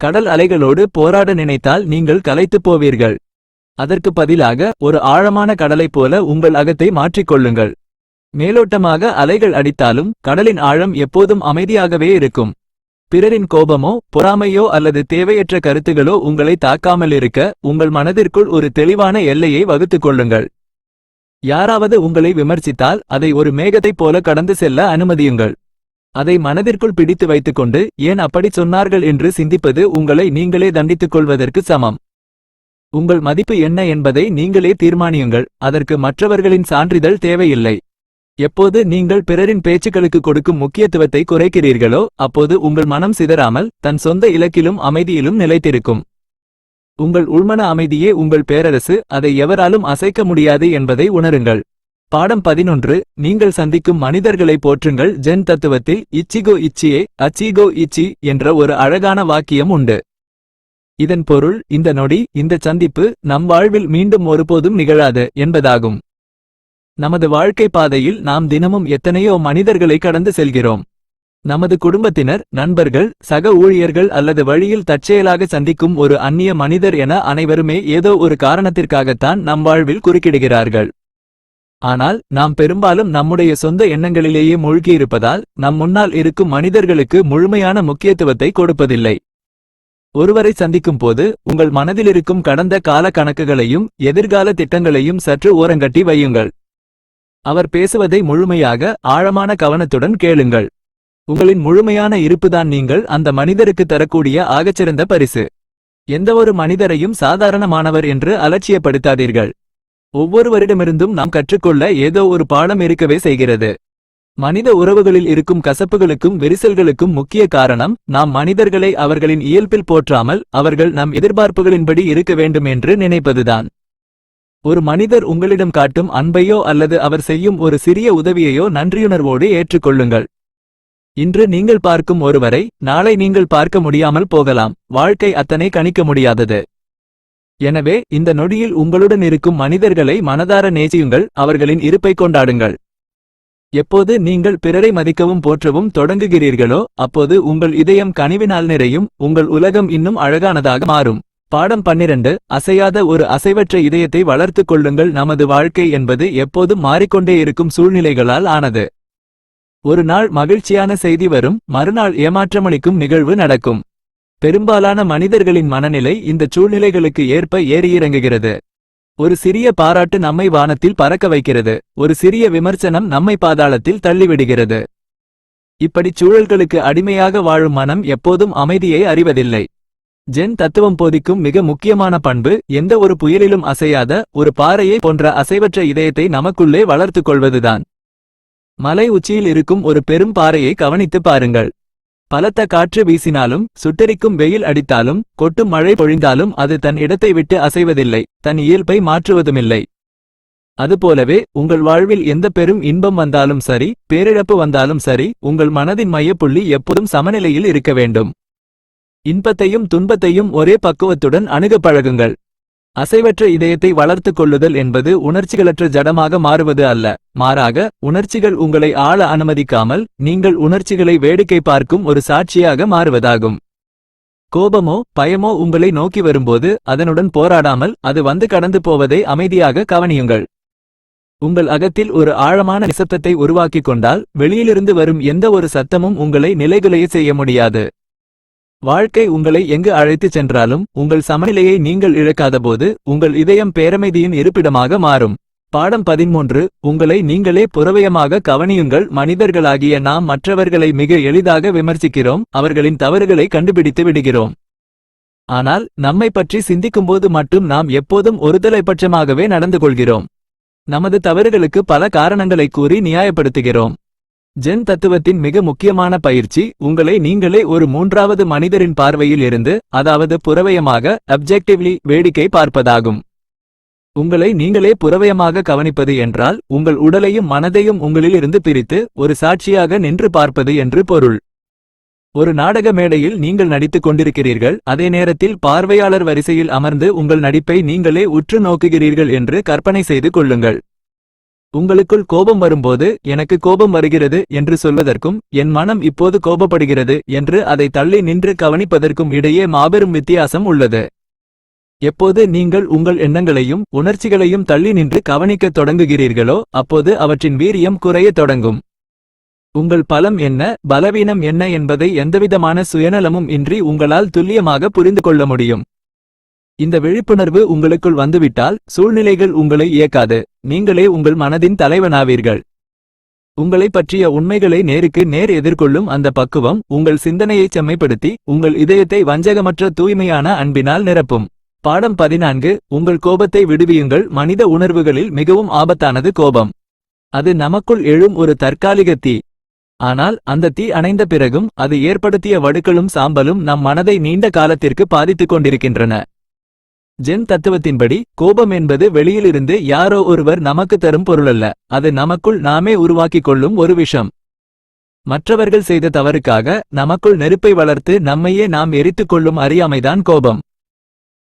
கடல் அலைகளோடு போராட நினைத்தால் நீங்கள் களைத்துப் போவீர்கள். அதற்கு பதிலாக ஒரு ஆழமான கடலைப் போல உங்கள் அகத்தை மாற்றிக்கொள்ளுங்கள். மேலோட்டமாக அலைகள் அடித்தாலும் கடலின் ஆழம் எப்போதும் அமைதியாகவே இருக்கும். பிறரின் கோபமோ பொறாமையோ அல்லது தேவையற்ற கருத்துகளோ உங்களை தாக்காமல் இருக்க உங்கள் மனதிற்குள் ஒரு தெளிவான எல்லையை வகுத்துக் கொள்ளுங்கள். யாராவது உங்களை விமர்சித்தால் அதை ஒரு மேகத்தைப் போல கடந்து செல்ல அனுமதியுங்கள். அதை மனதிற்குள் பிடித்து வைத்துக்கொண்டு ஏன் அப்படி சொன்னார்கள் என்று சிந்திப்பது உங்களை நீங்களே தண்டித்துக் கொள்வதற்கு சமம். உங்கள் மதிப்பு என்ன என்பதை நீங்களே தீர்மானியுங்கள். அதற்கு மற்றவர்களின் சான்றிதழ் தேவையில்லை. எப்போது நீங்கள் பிறரின் பேச்சுக்களுக்கு கொடுக்கும் முக்கியத்துவத்தை குறைக்கிறீர்களோ அப்போது உங்கள் மனம் சிதறாமல் தன் சொந்த இலக்கிலும் அமைதியிலும் நிலைத்திருக்கும். உங்கள் உள்மன அமைதியே உங்கள் பேரரசு, அதை எவராலும் அசைக்க முடியாது என்பதை உணருங்கள். பாடம் 11. நீங்கள் சந்திக்கும் மனிதர்களை போற்றுங்கள். ஜென் தத்துவத்தில் இச்சிகோ இச்சியே அச்சிகோ இச்சி என்ற ஒரு அழகான வாக்கியம் உண்டு. இதன் பொருள் இந்த நொடி, இந்த சந்திப்பு நம் வாழ்வில் மீண்டும் ஒருபோதும் நிகழாது என்பதாகும். நமது வாழ்க்கை பாதையில் நாம் தினமும் எத்தனையோ மனிதர்களை கடந்து செல்கிறோம். நமது குடும்பத்தினர், நண்பர்கள், சக ஊழியர்கள் அல்லது வழியில் தற்செயலாக சந்திக்கும் ஒரு அந்நிய மனிதர் என அனைவருமே ஏதோ ஒரு காரணத்திற்காகத்தான் நம் வாழ்வில் குறுக்கிடுகிறார்கள். ஆனால் நாம் பெரும்பாலும் நம்முடைய சொந்த எண்ணங்களிலேயே மூழ்கியிருப்பதால் நம் முன்னால் இருக்கும் மனிதர்களுக்கு முழுமையான முக்கியத்துவத்தை கொடுப்பதில்லை. ஒருவரை சந்திக்கும் போது உங்கள் மனதிலிருக்கும் கடந்த கால கணக்குகளையும் எதிர்கால திட்டங்களையும் சற்று ஓரங்கட்டி வையுங்கள். அவர் பேசுவதை முழுமையாக ஆழமான கவனத்துடன் கேளுங்கள். உங்களின் முழுமையான இருப்புதான் நீங்கள் அந்த மனிதருக்கு தரக்கூடிய ஆகச்சிறந்த பரிசு. எந்தவொரு மனிதரையும் சாதாரணமானவர் என்று அலட்சியப்படுத்தாதீர்கள். ஒவ்வொருவரிடமிருந்தும் நாம் கற்றுக்கொள்ள ஏதோ ஒரு பாடம் இருக்கவே செய்கிறது. மனித உறவுகளில் இருக்கும் கசப்புகளுக்கும் விரிசல்களுக்கும் முக்கிய காரணம் நாம் மனிதர்களை அவர்களின் இயல்பில் போற்றாமல் அவர்கள் நம் எதிர்பார்ப்புகளின்படி இருக்க வேண்டும் என்று நினைப்பதுதான். ஒரு மனிதர் உங்களிடம் காட்டும் அன்பையோ அல்லது அவர் செய்யும் ஒரு சிறிய உதவியையோ நன்றியுணர்வோடு ஏற்றுக்கொள்ளுங்கள். இன்று நீங்கள் பார்க்கும் ஒருவரை நாளை நீங்கள் பார்க்க முடியாமல் போகலாம். வாழ்க்கை அத்தனை கணிக்க முடியாதது. எனவே இந்த நொடியில் உங்களுடன் இருக்கும் மனிதர்களை மனதார நேசியுங்கள். அவர்களின் இருப்பை கொண்டாடுங்கள். எப்போது நீங்கள் பிறரை மதிக்கவும் போற்றவும் தொடங்குகிறீர்களோ அப்போது உங்கள் இதயம் கனிவினால் நிறையும். உங்கள் உலகம் இன்னும் அழகானதாக மாறும். பாடம் 12. அசையாத ஒரு அசைவற்ற இதயத்தை வளர்த்துக் கொள்ளுங்கள். நமது வாழ்க்கை என்பது எப்போதும் மாறிக்கொண்டே இருக்கும் சூழ்நிலைகளால் ஆனது. ஒரு நாள் மகிழ்ச்சியான செய்தி வரும், மறுநாள் ஏமாற்றமளிக்கும் நிகழ்வு நடக்கும். பெரும்பாலான மனிதர்களின் மனநிலை இந்த சூழ்நிலைகளுக்கு ஏற்ப ஏறியிறங்குகிறது. ஒரு சிறிய பாராட்டு நம்மை வானத்தில் பறக்க வைக்கிறது, ஒரு சிறிய விமர்சனம் நம்மை பாதாளத்தில் தள்ளிவிடுகிறது. இப்படி சூழல்களுக்கு அடிமையாக வாழும் மனம் எப்போதும் அமைதியை அறிவதில்லை. ஜென் தத்துவம் போதிக்கும் மிக முக்கியமான பண்பு, எந்த ஒரு புயலிலும் அசையாத ஒரு பாறையை போன்ற அசைவற்ற இதயத்தை நமக்குள்ளே வளர்த்துக் கொள்வதுதான். மலை உச்சியில் இருக்கும் ஒரு பெரும் பாறையை கவனித்து பாருங்கள். பலத்த காற்று வீசினாலும், சுட்டெரிக்கும் வெயில் அடித்தாலும், கொட்டும் மழை பொழிந்தாலும் அது தன் இடத்தை விட்டு அசைவதில்லை, தன் இயல்பை மாற்றுவதுமில்லை. அதுபோலவே உங்கள் வாழ்வில் எந்த பெரும் இன்பம் வந்தாலும் சரி, பேரிழப்பு வந்தாலும் சரி, உங்கள் மனதின் மையப்புள்ளி எப்போதும் சமநிலையில் இருக்க வேண்டும். இன்பத்தையும் துன்பத்தையும் ஒரே பக்குவத்துடன் அணுக பழகுங்கள். அசைவற்ற இதயத்தை வளர்த்துக் கொள்ளுதல் என்பது உணர்ச்சிகளற்ற ஜடமாக மாறுவது அல்ல, மாறாக உணர்ச்சிகள் உங்களை ஆள அனுமதிக்காமல் நீங்கள் உணர்ச்சிகளை வேடிக்கை பார்க்கும் ஒரு சாட்சியாக மாறுவதாகும். கோபமோ பயமோ உங்களை நோக்கி வரும்போது அதனுடன் போராடாமல் அது வந்து கடந்து போவதை அமைதியாக கவனியுங்கள். உங்கள் அகத்தில் ஒரு ஆழமான நிசப்தத்தை உருவாக்கிக் கொண்டால் வெளியிலிருந்து வரும் எந்த ஒரு சத்தமும் உங்களை நிலைகுலைய செய்ய முடியாது. வாழ்க்கை உங்களை எங்கு அழைத்துச் சென்றாலும் உங்கள் சமநிலையை நீங்கள் இழக்காதபோது உங்கள் இதயம் பேரமைதியின் இருப்பிடமாக மாறும். பாடம் 13. உங்களை நீங்களே புறவயமாக கவனியுங்கள். மனிதர்களாகிய நாம் மற்றவர்களை மிக எளிதாக விமர்சிக்கிறோம், அவர்களின் தவறுகளை கண்டுபிடித்து விடுகிறோம். ஆனால் நம்மை பற்றி சிந்திக்கும்போது மட்டும் நாம் எப்போதும் ஒருதலைபட்சமாகவே நடந்து கொள்கிறோம். நமது தவறுகளுக்கு பல காரணங்களை கூறி நியாயப்படுத்துகிறோம். ஜென் தத்துவத்தின் மிக முக்கியமான பயிற்சி உங்களை நீங்களே ஒரு மூன்றாவது மனிதரின் பார்வையில் இருந்து, அதாவது புறவயமாக அப்ஜெக்டிவ்லி வேடிக்கை பார்ப்பதாகும். உங்களை நீங்களே புறவயமாக கவனிப்பது என்றால் உங்கள் உடலையும் மனதையும் உங்களில் இருந்து பிரித்து ஒரு சாட்சியாக நின்று பார்ப்பது என்று பொருள். ஒரு நாடக மேடையில் நீங்கள் நடித்துக் கொண்டிருக்கிறீர்கள், அதே நேரத்தில் பார்வையாளர் வரிசையில் அமர்ந்து உங்கள் நடிப்பை நீங்களே உற்று நோக்குகிறீர்கள் என்று கற்பனை செய்து கொள்ளுங்கள். உங்களுக்குள் கோபம் வரும்போது எனக்கு கோபம் வருகிறது என்று சொல்வதற்கும் என் மனம் இப்போது கோபப்படுகிறது என்று அதை தள்ளி நின்று கவனிப்பதற்கும் இடையே மாபெரும் வித்தியாசம் உள்ளது. எப்போது நீங்கள் உங்கள் எண்ணங்களையும் உணர்ச்சிகளையும் தள்ளி நின்று கவனிக்கத் தொடங்குகிறீர்களோ அப்போது அவற்றின் வீரியம் குறையத் தொடங்கும். உங்கள் பலம் என்ன, பலவீனம் என்ன என்பதை எந்தவிதமான சுயநலமும் இன்றி உங்களால் துல்லியமாக புரிந்து கொள்ள முடியும். இந்த விழிப்புணர்வு உங்களுக்குள் வந்துவிட்டால் சூழ்நிலைகள் உங்களை இயக்காது, நீங்களே உங்கள் மனதின் தலைவனாவீர்கள். உங்களை பற்றிய உண்மைகளை நேருக்கு நேர் எதிர்கொள்ளும் அந்த பக்குவம் உங்கள் சிந்தனையை செம்மைப்படுத்தி உங்கள் இதயத்தை வஞ்சகமற்ற தூய்மையான அன்பினால் நிரப்பும். பாடம் 14. உங்கள் கோபத்தை விடுவியுங்கள். மனித உணர்வுகளில் மிகவும் ஆபத்தானது கோபம். அது நமக்குள் எழும் ஒரு தற்காலிக தீ. ஆனால் அந்த தீ அணைந்த பிறகும் அது ஏற்படுத்திய வடுக்களும் சாம்பலும் நம் மனதை நீண்ட காலத்திற்கு பாதித்துக் கொண்டிருக்கின்றன. ஜென் தத்துவத்தின்படி கோபம் என்பது வெளியிலிருந்து யாரோ ஒருவர் நமக்கு தரும் பொருளல்ல, அது நமக்குள் நாமே உருவாக்கிக் கொள்ளும் ஒரு விஷம். மற்றவர்கள் செய்த தவறுக்காக நமக்குள் நெருப்பை வளர்த்து நம்மையே நாம் எரித்துக் கொள்ளும் அறியாமைதான் கோபம்.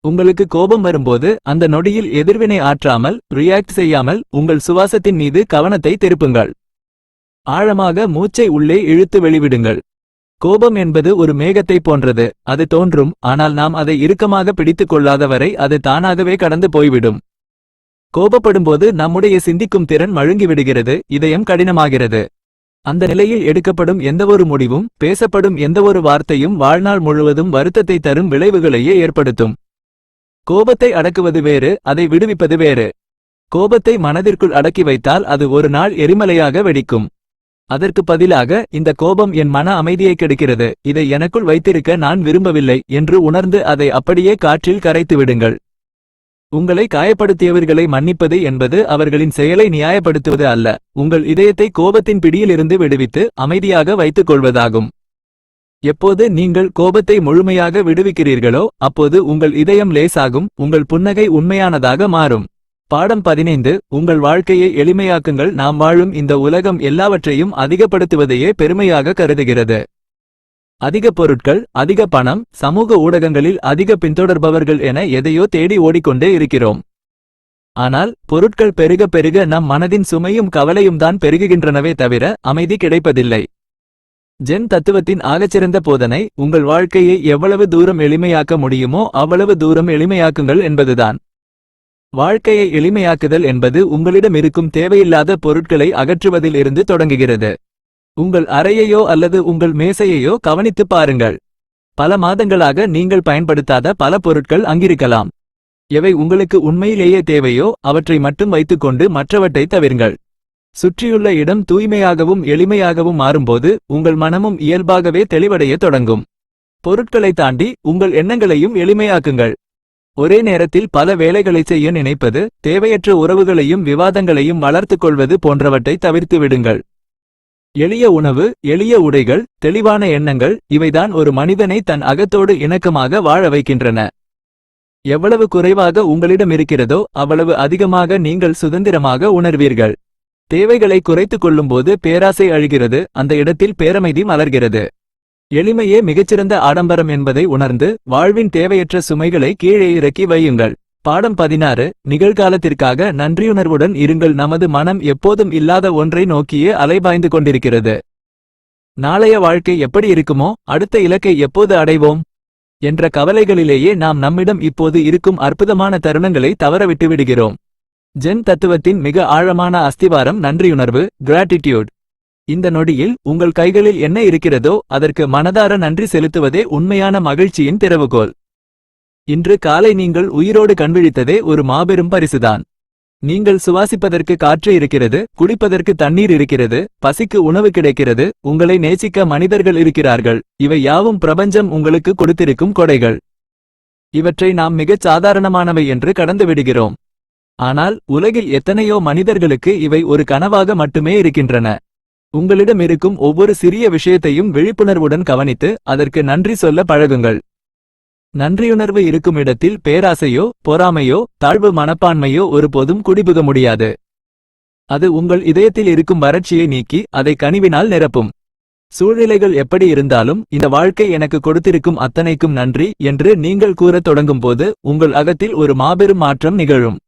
உங்களுக்கு கோபம் வரும்போது அந்த நொடியில் எதிர்வினை ஆற்றாமல், ரியாக்ட் செய்யாமல் உங்கள் சுவாசத்தின் மீது கவனத்தை திருப்புங்கள். ஆழமாக மூச்சை உள்ளே இழுத்து வெளிவிடுங்கள். கோபம் என்பது ஒரு மேகத்தை போன்றது, அது தோன்றும், ஆனால் நாம் அதை இறுக்கமாக பிடித்துக் கொள்ளாதவரை அது தானாகவே கடந்து போய்விடும். கோபப்படும்போது நம்முடைய சிந்திக்கும் திறன் மழுங்கிவிடுகிறது, இதயம் கடினமாகிறது. அந்த நிலையில் எடுக்கப்படும் எந்தவொரு முடிவும், பேசப்படும் எந்தவொரு வார்த்தையும் வாழ்நாள் முழுவதும் வருத்தத்தை தரும் விளைவுகளையே ஏற்படுத்தும். கோபத்தை அடக்குவது வேறு, அதை விடுவிப்பது வேறு. கோபத்தை மனதிற்குள் அடக்கி வைத்தால் அது ஒரு நாள் எரிமலையாக வெடிக்கும். அதற்கு பதிலாக இந்த கோபம் என் மன அமைதியை கெடுக்கிறது, இதை எனக்குள் வைத்திருக்க நான் விரும்பவில்லை என்று உணர்ந்து அதை அப்படியே காற்றில் கரைத்து விடுங்கள். உங்களை காயப்படுத்தியவர்களை மன்னிப்பது என்பது அவர்களின் செயலை நியாயப்படுத்துவது அல்ல, உங்கள் இதயத்தை கோபத்தின் பிடியிலிருந்து விடுவித்து அமைதியாக வைத்துக் கொள்வதாகும். எப்போது நீங்கள் கோபத்தை முழுமையாக விடுவிக்கிறீர்களோ அப்போது உங்கள் இதயம் லேசாகும், உங்கள் புன்னகை உண்மையானதாக மாறும். பாடம் 15. உங்கள் வாழ்க்கையை எளிமையாக்குங்கள். நாம் வாழும் இந்த உலகம் எல்லாவற்றையும் அதிகப்படுத்துவதையே பெருமையாக கருதுகிறது. அதிக பொருட்கள், அதிக பணம், சமூக ஊடகங்களில் அதிக பின்தொடர்பவர்கள் என எதையோ தேடி ஓடிக்கொண்டே இருக்கிறோம். ஆனால் பொருட்கள் பெருக பெருக நம் மனதின் சுமையும் கவலையும் தான் பெருகுகின்றனவே தவிர அமைதி கிடைப்பதில்லை. ஜென் தத்துவத்தின் ஆகச்சிறந்த போதனை உங்கள் வாழ்க்கையை எவ்வளவு தூரம் எளிமையாக்க முடியுமோ அவ்வளவு தூரம் எளிமையாக்குங்கள் என்பதுதான். வாழ்க்கையை எளிமையாக்குதல் என்பது உங்களிடம் இருக்கும் தேவையில்லாத பொருட்களை அகற்றுவதில் இருந்து தொடங்குகிறது. உங்கள் அறையையோ அல்லது உங்கள் மேசையையோ கவனித்துப் பாருங்கள். பல மாதங்களாக நீங்கள் பயன்படுத்தாத பல பொருட்கள் அங்கிருக்கலாம். எவை உங்களுக்கு உண்மையிலேயே தேவையோ அவற்றை மட்டும் வைத்துக்கொண்டு மற்றவற்றை தவிருங்கள். சுற்றியுள்ள இடம் தூய்மையாகவும் எளிமையாகவும் மாறும்போது உங்கள் மனமும் இயல்பாகவே தெளிவடைய தொடங்கும். பொருட்களை தாண்டி உங்கள் எண்ணங்களையும் எளிமையாக்குங்கள். ஒரே நேரத்தில் பல வேலைகளை செய்ய நினைப்பது, தேவையற்ற உறவுகளையும் விவாதங்களையும் வளர்த்துக் கொள்வது போன்றவற்றை தவிர்த்து விடுங்கள். எளிய உணவு, எளிய உடைகள், தெளிவான எண்ணங்கள் இவைதான் ஒரு மனிதனை தன் அகத்தோடு இணக்கமாக வாழ வைக்கின்றன. எவ்வளவு குறைவாக உங்களிடம் இருக்கிறதோ அவ்வளவு அதிகமாக நீங்கள் சுதந்திரமாக உணர்வீர்கள். தேவைகளை குறைத்துக் கொள்ளும்போது பேராசை அழிகிறது, அந்த இடத்தில் பேரமைதி மலர்கிறது. எளிமையே மிகச்சிறந்த ஆடம்பரம் என்பதை உணர்ந்து வாழ்வின் தேவையற்ற சுமைகளை கீழே இறக்கி வையுங்கள். பாடம் 16. நிகழ்காலத்திற்காக நன்றியுணர்வுடன் இருங்கள். நமது மனம் எப்போதும் இல்லாத ஒன்றை நோக்கியே அலைபாய்ந்து கொண்டிருக்கிறது. நாளைய வாழ்க்கை எப்படி இருக்குமோ, அடுத்த இலக்கை எப்போது அடைவோம் என்ற கவலைகளிலேயே நாம் நம்மிடம் இப்போது இருக்கும் அற்புதமான தருணங்களை தவறவிட்டு விடுகிறோம். ஜென் தத்துவத்தின் மிக ஆழமான அஸ்திவாரம் நன்றியுணர்வு, கிராட்டிட்யூட். இந்த நொடியில் உங்கள் கைகளில் என்ன இருக்கிறதோ அதற்கு மனதார நன்றி செலுத்துவதே உண்மையான மகிழ்ச்சியின் திறவுகோல். இன்று காலை நீங்கள் உயிரோடு கண்விழித்ததே ஒரு மாபெரும் பரிசுதான். நீங்கள் சுவாசிப்பதற்கு காற்று இருக்கிறது, குடிப்பதற்கு தண்ணீர் இருக்கிறது, பசிக்கு உணவு கிடைக்கிறது, உங்களை நேசிக்க மனிதர்கள் இருக்கிறார்கள். இவை யாவும் பிரபஞ்சம் உங்களுக்கு கொடுத்திருக்கும் கொடைகள். இவற்றை நாம் மிகச் சாதாரணமானவை என்று கடந்து விடுகிறோம். ஆனால் உலகில் எத்தனையோ மனிதர்களுக்கு இவை ஒரு கனவாக மட்டுமே இருக்கின்றன. உங்களிடம் இருக்கும் ஒவ்வொரு சிறிய விஷயத்தையும் விழிப்புணர்வுடன் கவனித்து அதற்கு நன்றி சொல்ல பழகுங்கள். நன்றியுணர்வு இருக்கும் இடத்தில் பேராசையோ, பொறாமையோ, தாழ்வு மனப்பான்மையோ ஒருபோதும் குடிபுக முடியாது. அது உங்கள் இதயத்தில் இருக்கும் வறட்சியை நீக்கி அதை கனிவினால் நிரப்பும். சூழ்நிலைகள் எப்படி இருந்தாலும் இந்த வாழ்க்கை எனக்கு கொடுத்திருக்கும் அத்தனைக்கும் நன்றி என்று நீங்கள் கூறத் தொடங்கும்போது உங்கள் அகத்தில் ஒரு மாபெரும் மாற்றம் நிகழும்.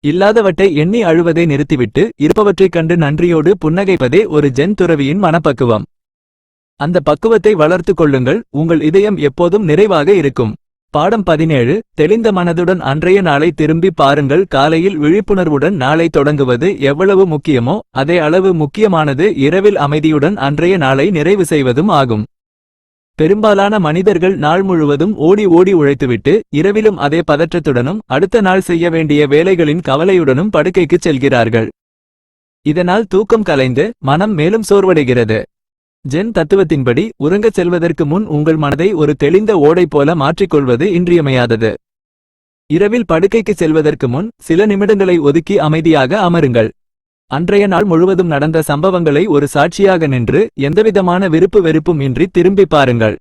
இல்லாதவற்றை எண்ணி அழுவதை நிறுத்திவிட்டு இருப்பவற்றைக் கண்டு நன்றியோடு புன்னகைப்பதே ஒரு ஜென் துறவியின் மனப்பக்குவம். அந்த பக்குவத்தை வளர்த்து கொள்ளுங்கள், உங்கள் இதயம் எப்போதும் நிறைவாக இருக்கும். பாடம் 17. தெளிந்த மனதுடன் அன்றைய நாளை திரும்பி பாருங்கள். காலையில் விழிப்புணர்வுடன் நாளை தொடங்குவது எவ்வளவு முக்கியமோ அதே அளவு முக்கியமானது இரவில் அமைதியுடன் அன்றைய நாளை நிறைவு செய்வதும் ஆகும். பெரும்பாலான மனிதர்கள் நாள் முழுவதும் ஓடி ஓடி உழைத்துவிட்டு இரவிலும் அதே பதற்றத்துடனும் அடுத்த நாள் செய்ய வேண்டிய வேலைகளின் கவலையுடனும் படுக்கைக்குச் செல்கிறார்கள். இதனால் தூக்கம் கலைந்து மனம் மேலும் சோர்வடைகிறது. ஜென் தத்துவத்தின்படி உறங்கச் செல்வதற்கு முன் உங்கள் மனதை ஒரு தெளிந்த ஓடை போல மாற்றிக்கொள்வது இன்றியமையாதது. இரவில் படுக்கைக்குச் செல்வதற்கு முன் சில நிமிடங்களை ஒதுக்கி அமைதியாக அமருங்கள். அன்றைய நாள் முழுவதும் நடந்த சம்பவங்களை ஒரு சாட்சியாக நின்று எந்தவிதமான விருப்பு வெறுப்பும் இன்றி திரும்பி பாருங்கள்.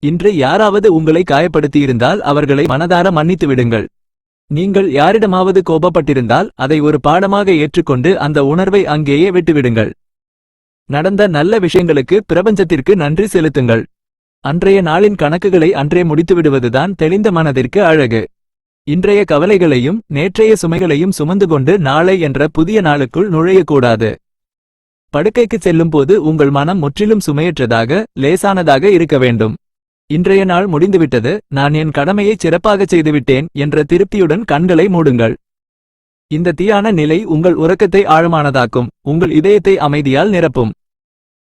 இன்று யாராவது உங்களை காயப்படுத்தியிருந்தால் அவர்களை மனதார மன்னித்து விடுங்கள். நீங்கள் யாரிடமாவது கோபப்பட்டிருந்தால் அதை ஒரு பாடமாக ஏற்றுக்கொண்டு அந்த உணர்வை அங்கேயே விட்டுவிடுங்கள். நடந்த நல்ல விஷயங்களுக்கு பிரபஞ்சத்திற்கு நன்றி செலுத்துங்கள். அன்றைய நாளின் கணக்குகளை அன்றே முடித்துவிடுவதுதான் தெளிந்த மனதிற்கு அழகு. இன்றைய கவலைகளையும் நேற்றைய சுமைகளையும் சுமந்து கொண்டு நாளை என்ற புதிய நாளுக்குள் நுழையக்கூடாது. படுக்கைக்குச் செல்லும்போது உங்கள் மனம் முற்றிலும் சுமையற்றதாக, லேசானதாக இருக்க வேண்டும். இன்றைய நாள் முடிந்துவிட்டது, நான் என் கடமையை சிறப்பாகச் செய்துவிட்டேன் என்ற திருப்தியுடன் கண்களை மூடுங்கள். இந்த தியான நிலை உங்கள் உறக்கத்தை ஆழமானதாக்கும், உங்கள் இதயத்தை அமைதியால் நிரப்பும்.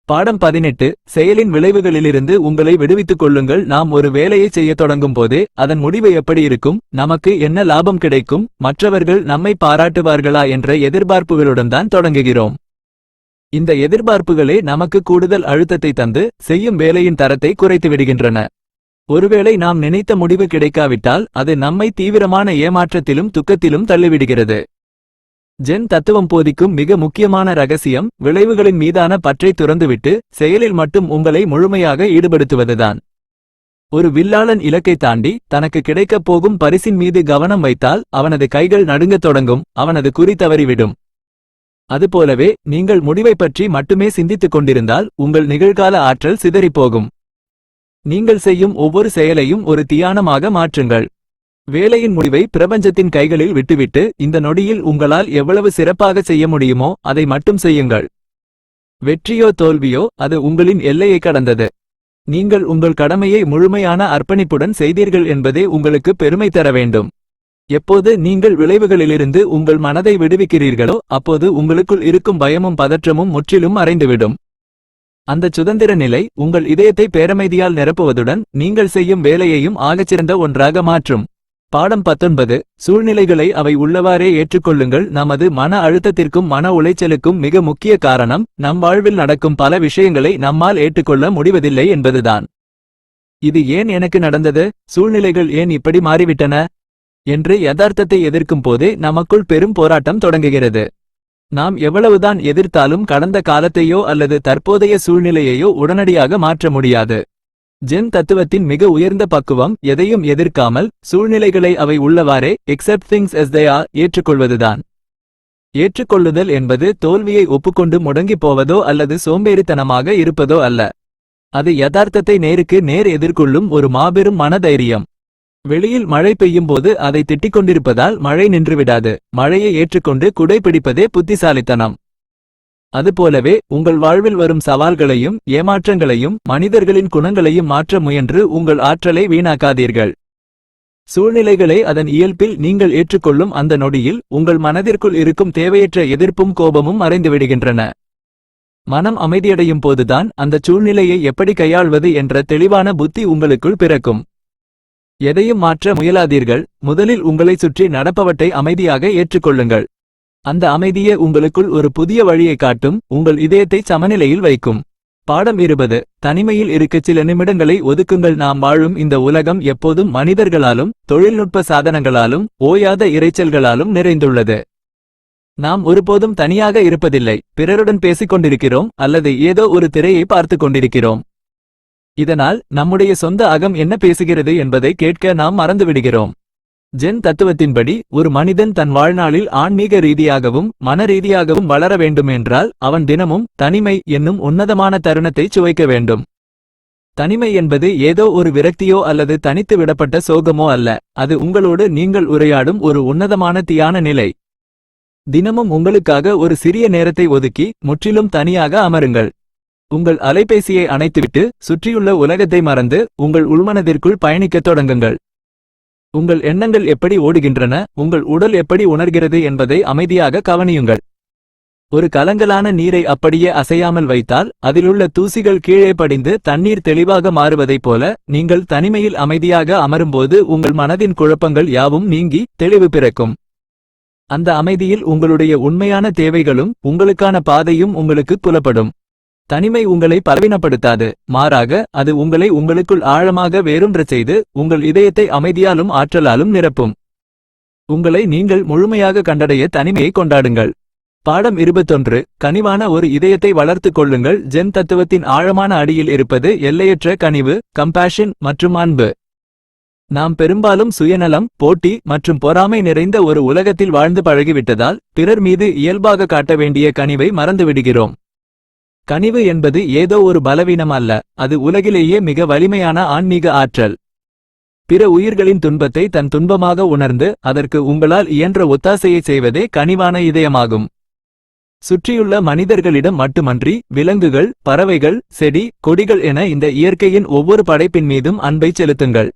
பாடம் 18. செயலின் விளைவுகளிலிருந்து உங்களை விடுவித்துக் கொள்ளுங்கள். நாம் ஒரு வேலையை செய்ய தொடங்கும் போதே அதன் முடிவு எப்படி இருக்கும், நமக்கு என்ன லாபம் கிடைக்கும், மற்றவர்கள் நம்மை பாராட்டுவார்களா என்ற எதிர்பார்ப்புகளுடன் தான் தொடங்குகிறோம். இந்த எதிர்பார்ப்புகளே நமக்கு கூடுதல் அழுத்தத்தை தந்து செய்யும் வேலையின் தரத்தை குறைத்து விடுகின்றன. ஒருவேளை நாம் நினைத்த முடிவு கிடைக்காவிட்டால் அது நம்மை தீவிரமான ஏமாற்றத்திலும் துக்கத்திலும் தள்ளிவிடுகிறது. ஜென் தத்துவம் போதிக்கும் மிக முக்கியமான ரகசியம் விளைவுகளின் மீதான பற்றை துறந்துவிட்டு செயலில் மட்டும் உங்களை முழுமையாக ஈடுபடுத்துவதுதான். ஒரு வில்லாளன் இலக்கை தாண்டி தனக்கு கிடைக்கப் போகும் பரிசின் மீது கவனம் வைத்தால் அவனது கைகள் நடுங்கத் தொடங்கும், அவனது குறி தவறிவிடும். அதுபோலவே நீங்கள் முடிவை பற்றி மட்டுமே சிந்தித்துக் கொண்டிருந்தால் உங்கள் நிகழ்கால ஆற்றல் சிதறிப்போகும். நீங்கள் செய்யும் ஒவ்வொரு செயலையும் ஒரு தியானமாக மாற்றுங்கள். வேலையின் முடிவை பிரபஞ்சத்தின் கைகளில் விட்டுவிட்டு இந்த நொடியில் உங்களால் எவ்வளவு சிறப்பாக செய்ய முடியுமோ அதை மட்டும் செய்யுங்கள். வெற்றியோ தோல்வியோ அது உங்களின் எல்லையை கடந்தது. நீங்கள் உங்கள் கடமையை முழுமையான அர்ப்பணிப்புடன் செய்தீர்கள் என்பதே உங்களுக்கு பெருமை தர வேண்டும். எப்போது நீங்கள் விளைவுகளிலிருந்து உங்கள் மனதை விடுவிக்கிறீர்களோ அப்போது உங்களுக்குள் இருக்கும் பயமும் பதற்றமும் முற்றிலும் மறைந்துவிடும். அந்தச் சுதந்திர நிலை உங்கள் இதயத்தை பேரமைதியால் நிரப்புவதுடன் நீங்கள் செய்யும் வேலையையும் ஆகச்சிறந்த ஒன்றாக மாற்றும். பாடம் 19. சூழ்நிலைகளை அவை உள்ளவாறே ஏற்றுக்கொள்ளுங்கள். நமது மன அழுத்தத்திற்கும் மன உளைச்சலுக்கும் மிக முக்கிய காரணம் நம் வாழ்வில் நடக்கும் பல விஷயங்களை நம்மால் ஏற்றுக்கொள்ள முடிவதில்லை என்பதுதான். இது ஏன் எனக்கு நடந்தது, சூழ்நிலைகள் ஏன் இப்படி மாறிவிட்டன என்று யதார்த்தத்தை எதிர்க்கும் போதே நமக்குள் பெரும் போராட்டம் தொடங்குகிறது. நாம் எவ்வளவுதான் எதிர்த்தாலும் கடந்த காலத்தையோ அல்லது தற்போதைய சூழ்நிலையையோ உடனடியாக மாற்ற முடியாது. ஜென் தத்துவத்தின் மிக உயர்ந்த பக்குவம் எதையும் எதிர்க்காமல் சூழ்நிலைகளை அவை உள்ளவாறே accept things as they are ஏற்றுக்கொள்வதுதான். ஏற்றுக்கொள்ளுதல் என்பது தோல்வியை ஒப்புக்கொண்டு முடங்கிப் போவதோ அல்லது சோம்பேறித்தனமாக இருப்பதோ அல்ல. அது யதார்த்தத்தை நேருக்கு நேர் எதிர்கொள்ளும் ஒரு மாபெரும் மனதைரியம். வெளியில் மழை பெய்யும்போது அதை திட்டிக் கொண்டிருப்பதால் மழை நின்றுவிடாது. மழையை ஏற்றுக்கொண்டு குடை பிடிப்பதே புத்திசாலித்தனம். அதுபோலவே உங்கள் வாழ்வில் வரும் சவால்களையும் ஏமாற்றங்களையும் மனிதர்களின் குணங்களையும் மாற்ற முயன்று உங்கள் ஆற்றலை வீணாக்காதீர்கள். சூழ்நிலைகளை அதன் இயல்பில் நீங்கள் ஏற்றுக்கொள்ளும் அந்த நொடியில் உங்கள் மனதிற்குள் இருக்கும் தேவையற்ற எதிர்ப்பும் கோபமும் மறைந்துவிடுகின்றன. மனம் அமைதியடையும் போதுதான் அந்த சூழ்நிலையை எப்படி கையாள்வது என்ற தெளிவான புத்தி உங்களுக்குள் பிறக்கும். எதையும் மாற்ற முயலாதீர்கள். முதலில் உங்களை சுற்றி நடப்பவற்றை அமைதியாக ஏற்றுக்கொள்ளுங்கள். அந்த அமைதியே உங்களுக்குள் ஒரு புதிய வழியை காட்டும், உங்கள் இதயத்தை சமநிலையில் வைக்கும். பாடம் 20. தனிமையில் இருக்கச் சில நிமிடங்களை ஒதுக்குங்கள். நாம் வாழும் இந்த உலகம் எப்போதும் மனிதர்களாலும் தொழில்நுட்ப சாதனங்களாலும் ஓயாத இரைச்சல்களாலும் நிறைந்துள்ளது. நாம் ஒருபோதும் தனியாக இருப்பதில்லை. பிறருடன் பேசிக் கொண்டிருக்கிறோம் அல்லது ஏதோ ஒரு திரையை பார்த்து கொண்டிருக்கிறோம். இதனால் நம்முடைய சொந்த அகம் என்ன பேசுகிறது என்பதை கேட்க நாம் மறந்துவிடுகிறோம். ஜென் தத்துவத்தின்படி ஒரு மனிதன் தன் வாழ்நாளில் ஆன்மீக ரீதியாகவும் மன ரீதியாகவும் வளர வேண்டுமென்றால் அவன் தினமும் தனிமை என்னும் உன்னதமான தருணத்தை சுவைக்க வேண்டும். தனிமை என்பது ஏதோ ஒரு விரக்தியோ அல்லது தனித்து விடப்பட்ட சோகமோ அல்ல. அது உங்களோடு நீங்கள் உரையாடும் ஒரு உன்னதமான தியான நிலை. தினமும் உங்களுக்காக ஒரு சிறிய நேரத்தை ஒதுக்கி முற்றிலும் தனியாக அமருங்கள். உங்கள் அலைபேசியை அணைத்துவிட்டு சுற்றியுள்ள உலகத்தை மறந்து உங்கள் உள்மனதிற்குள் பயணிக்கத் தொடங்குங்கள். உங்கள் எண்ணங்கள் எப்படி ஓடுகின்றன, உங்கள் உடல் எப்படி உணர்கிறது என்பதை அமைதியாக கவனியுங்கள். ஒரு கலங்கலான நீரை அப்படியே அசையாமல் வைத்தால் அதிலுள்ள தூசிகள் கீழே படிந்து தண்ணீர் தெளிவாக மாறுவதைப் போல நீங்கள் தனிமையில் அமைதியாக அமரும்போது உங்கள் மனதின் குழப்பங்கள் யாவும் நீங்கி தெளிவு பிறக்கும். அந்த அமைதியில் உங்களுடைய உண்மையான தேவைகளும் உங்களுக்கான பாதையும் உங்களுக்கு புலப்படும். தனிமை உங்களை பலவீனப்படுத்தாது, மாறாக அது உங்களை உங்களுக்குள் ஆழமாக வேரூன்றச் செய்து உங்கள் இதயத்தை அமைதியாலும் ஆற்றலாலும் நிரப்பும். உங்களை நீங்கள் முழுமையாக கண்டடைய தனிமையை கொண்டாடுங்கள். பாடம் 21. கனிவான ஒரு இதயத்தை வளர்த்துக் கொள்ளுங்கள். ஜென் தத்துவத்தின் ஆழமான அடியில் இருப்பது எல்லையற்ற கனிவு, கம்பேஷன் மற்றும் அன்பு. நாம் பெரும்பாலும் சுயநலம், போட்டி மற்றும் பொறாமை நிறைந்த ஒரு உலகத்தில் வாழ்ந்து பழகிவிட்டதால் பிறர் மீது இயல்பாக காட்ட வேண்டிய கனிவை மறந்துவிடுகிறோம். கனிவு என்பது ஏதோ ஒரு பலவீனம் அல்ல, அது உலகிலேயே மிக வலிமையான ஆன்மீக ஆற்றல். பிற உயிர்களின் துன்பத்தை தன் துன்பமாக உணர்ந்து அதற்கு உங்களால் இயன்ற ஒத்தாசையை செய்வதே கனிவான இதயமாகும். சுற்றியுள்ள மனிதர்களிடம் மட்டுமன்றி விலங்குகள், பறவைகள், செடி, கொடிகள் என இந்த இயற்கையின் ஒவ்வொரு படைப்பின் மீதும் அன்பை செலுத்துங்கள்.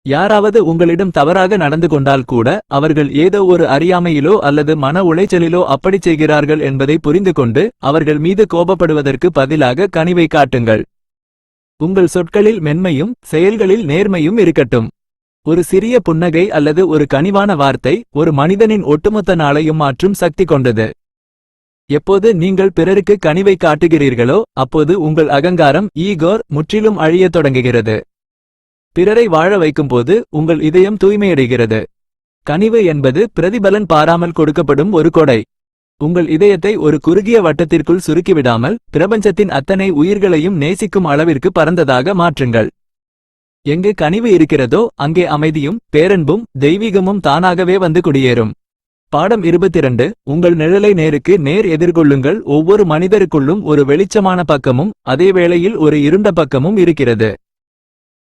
யாராவது உங்களிடம் தவறாக நடந்து கொண்டால் கூட அவர்கள் ஏதோ ஒரு அறியாமையிலோ அல்லது மன உளைச்சலிலோ அப்படிச் செய்கிறார்கள் என்பதை புரிந்து கொண்டு அவர்கள் மீது கோபப்படுவதற்கு பதிலாக கனிவை காட்டுங்கள். உங்கள் சொற்களில் மென்மையும் செயல்களில் நேர்மையும் இருக்கட்டும். ஒரு சிறிய புன்னகை அல்லது ஒரு கனிவான வார்த்தை ஒரு மனிதனின் ஒட்டுமொத்த நாளையும் மாற்றும் சக்தி கொண்டது. எப்போது நீங்கள் பிறருக்கு கனிவை காட்டுகிறீர்களோ அப்போது உங்கள் அகங்காரம் ஈகோர் முற்றிலும் அழியத் தொடங்குகிறது. பிறரை வாழ வைக்கும்போது உங்கள் இதயம் தூய்மையடைகிறது. கனிவு என்பது பிரதிபலன் பாராமல் கொடுக்கப்படும் ஒரு கொடை. உங்கள் இதயத்தை ஒரு குறுகிய வட்டத்திற்குள் சுருக்கிவிடாமல் பிரபஞ்சத்தின் அத்தனை உயிர்களையும் நேசிக்கும் அளவிற்கு பரந்ததாக மாற்றுங்கள். எங்கு கனிவு இருக்கிறதோ அங்கே அமைதியும் பேரன்பும் தெய்வீகமும் தானாகவே வந்து குடியேறும். பாடம் 22. உங்கள் நிழலை நேருக்கு நேர் எதிர்கொள்ளுங்கள். ஒவ்வொரு மனிதருக்குள்ளும் ஒரு வெளிச்சமான பக்கமும் அதே வேளையில் ஒரு இருண்ட பக்கமும் இருக்கிறது.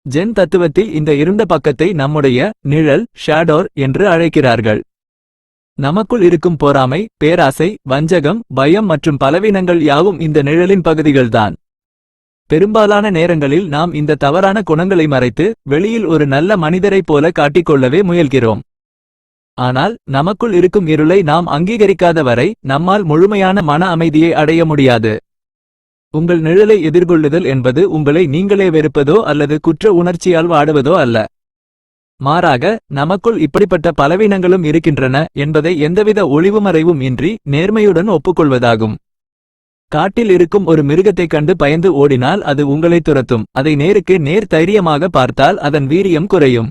ஜென் தத்துவத்தில் இந்த இருண்ட பக்கத்தை நம்முடைய நிழல், ஷேடோர் என்று அழைக்கிறார்கள். நமக்குள் இருக்கும் பொறாமை, பேராசை, வஞ்சகம், பயம் மற்றும் பலவீனங்கள் யாவும் இந்த நிழலின் பகுதிகள்தான். பெரும்பாலான நேரங்களில் நாம் இந்த தவறான குணங்களை மறைத்து வெளியில் ஒரு நல்ல மனிதரைப் போல காட்டிக்கொள்ளவே முயல்கிறோம். ஆனால் நமக்குள் இருக்கும் இருளை நாம் அங்கீகரிக்காத வரை நம்மால் முழுமையான மன அமைதியை அடைய முடியாது. உங்கள் நிழலை எதிர்கொள்ளுதல் என்பது உங்களை நீங்களே வெறுப்பதோ அல்லது குற்ற உணர்ச்சியால் வாடுவதோ அல்ல. மாறாக, நமக்குள் இப்படிப்பட்ட பலவீனங்களும் இருக்கின்றன என்பதை எந்தவித ஒளிவுமறைவும் இன்றி நேர்மையுடன் ஒப்புக்கொள்வதாகும். காட்டில் இருக்கும் ஒரு மிருகத்தைக் கண்டு பயந்து ஓடினால் அது உங்களை துரத்தும். அதை நேருக்கு நேர் தைரியமாக பார்த்தால் அதன் வீரியம் குறையும்.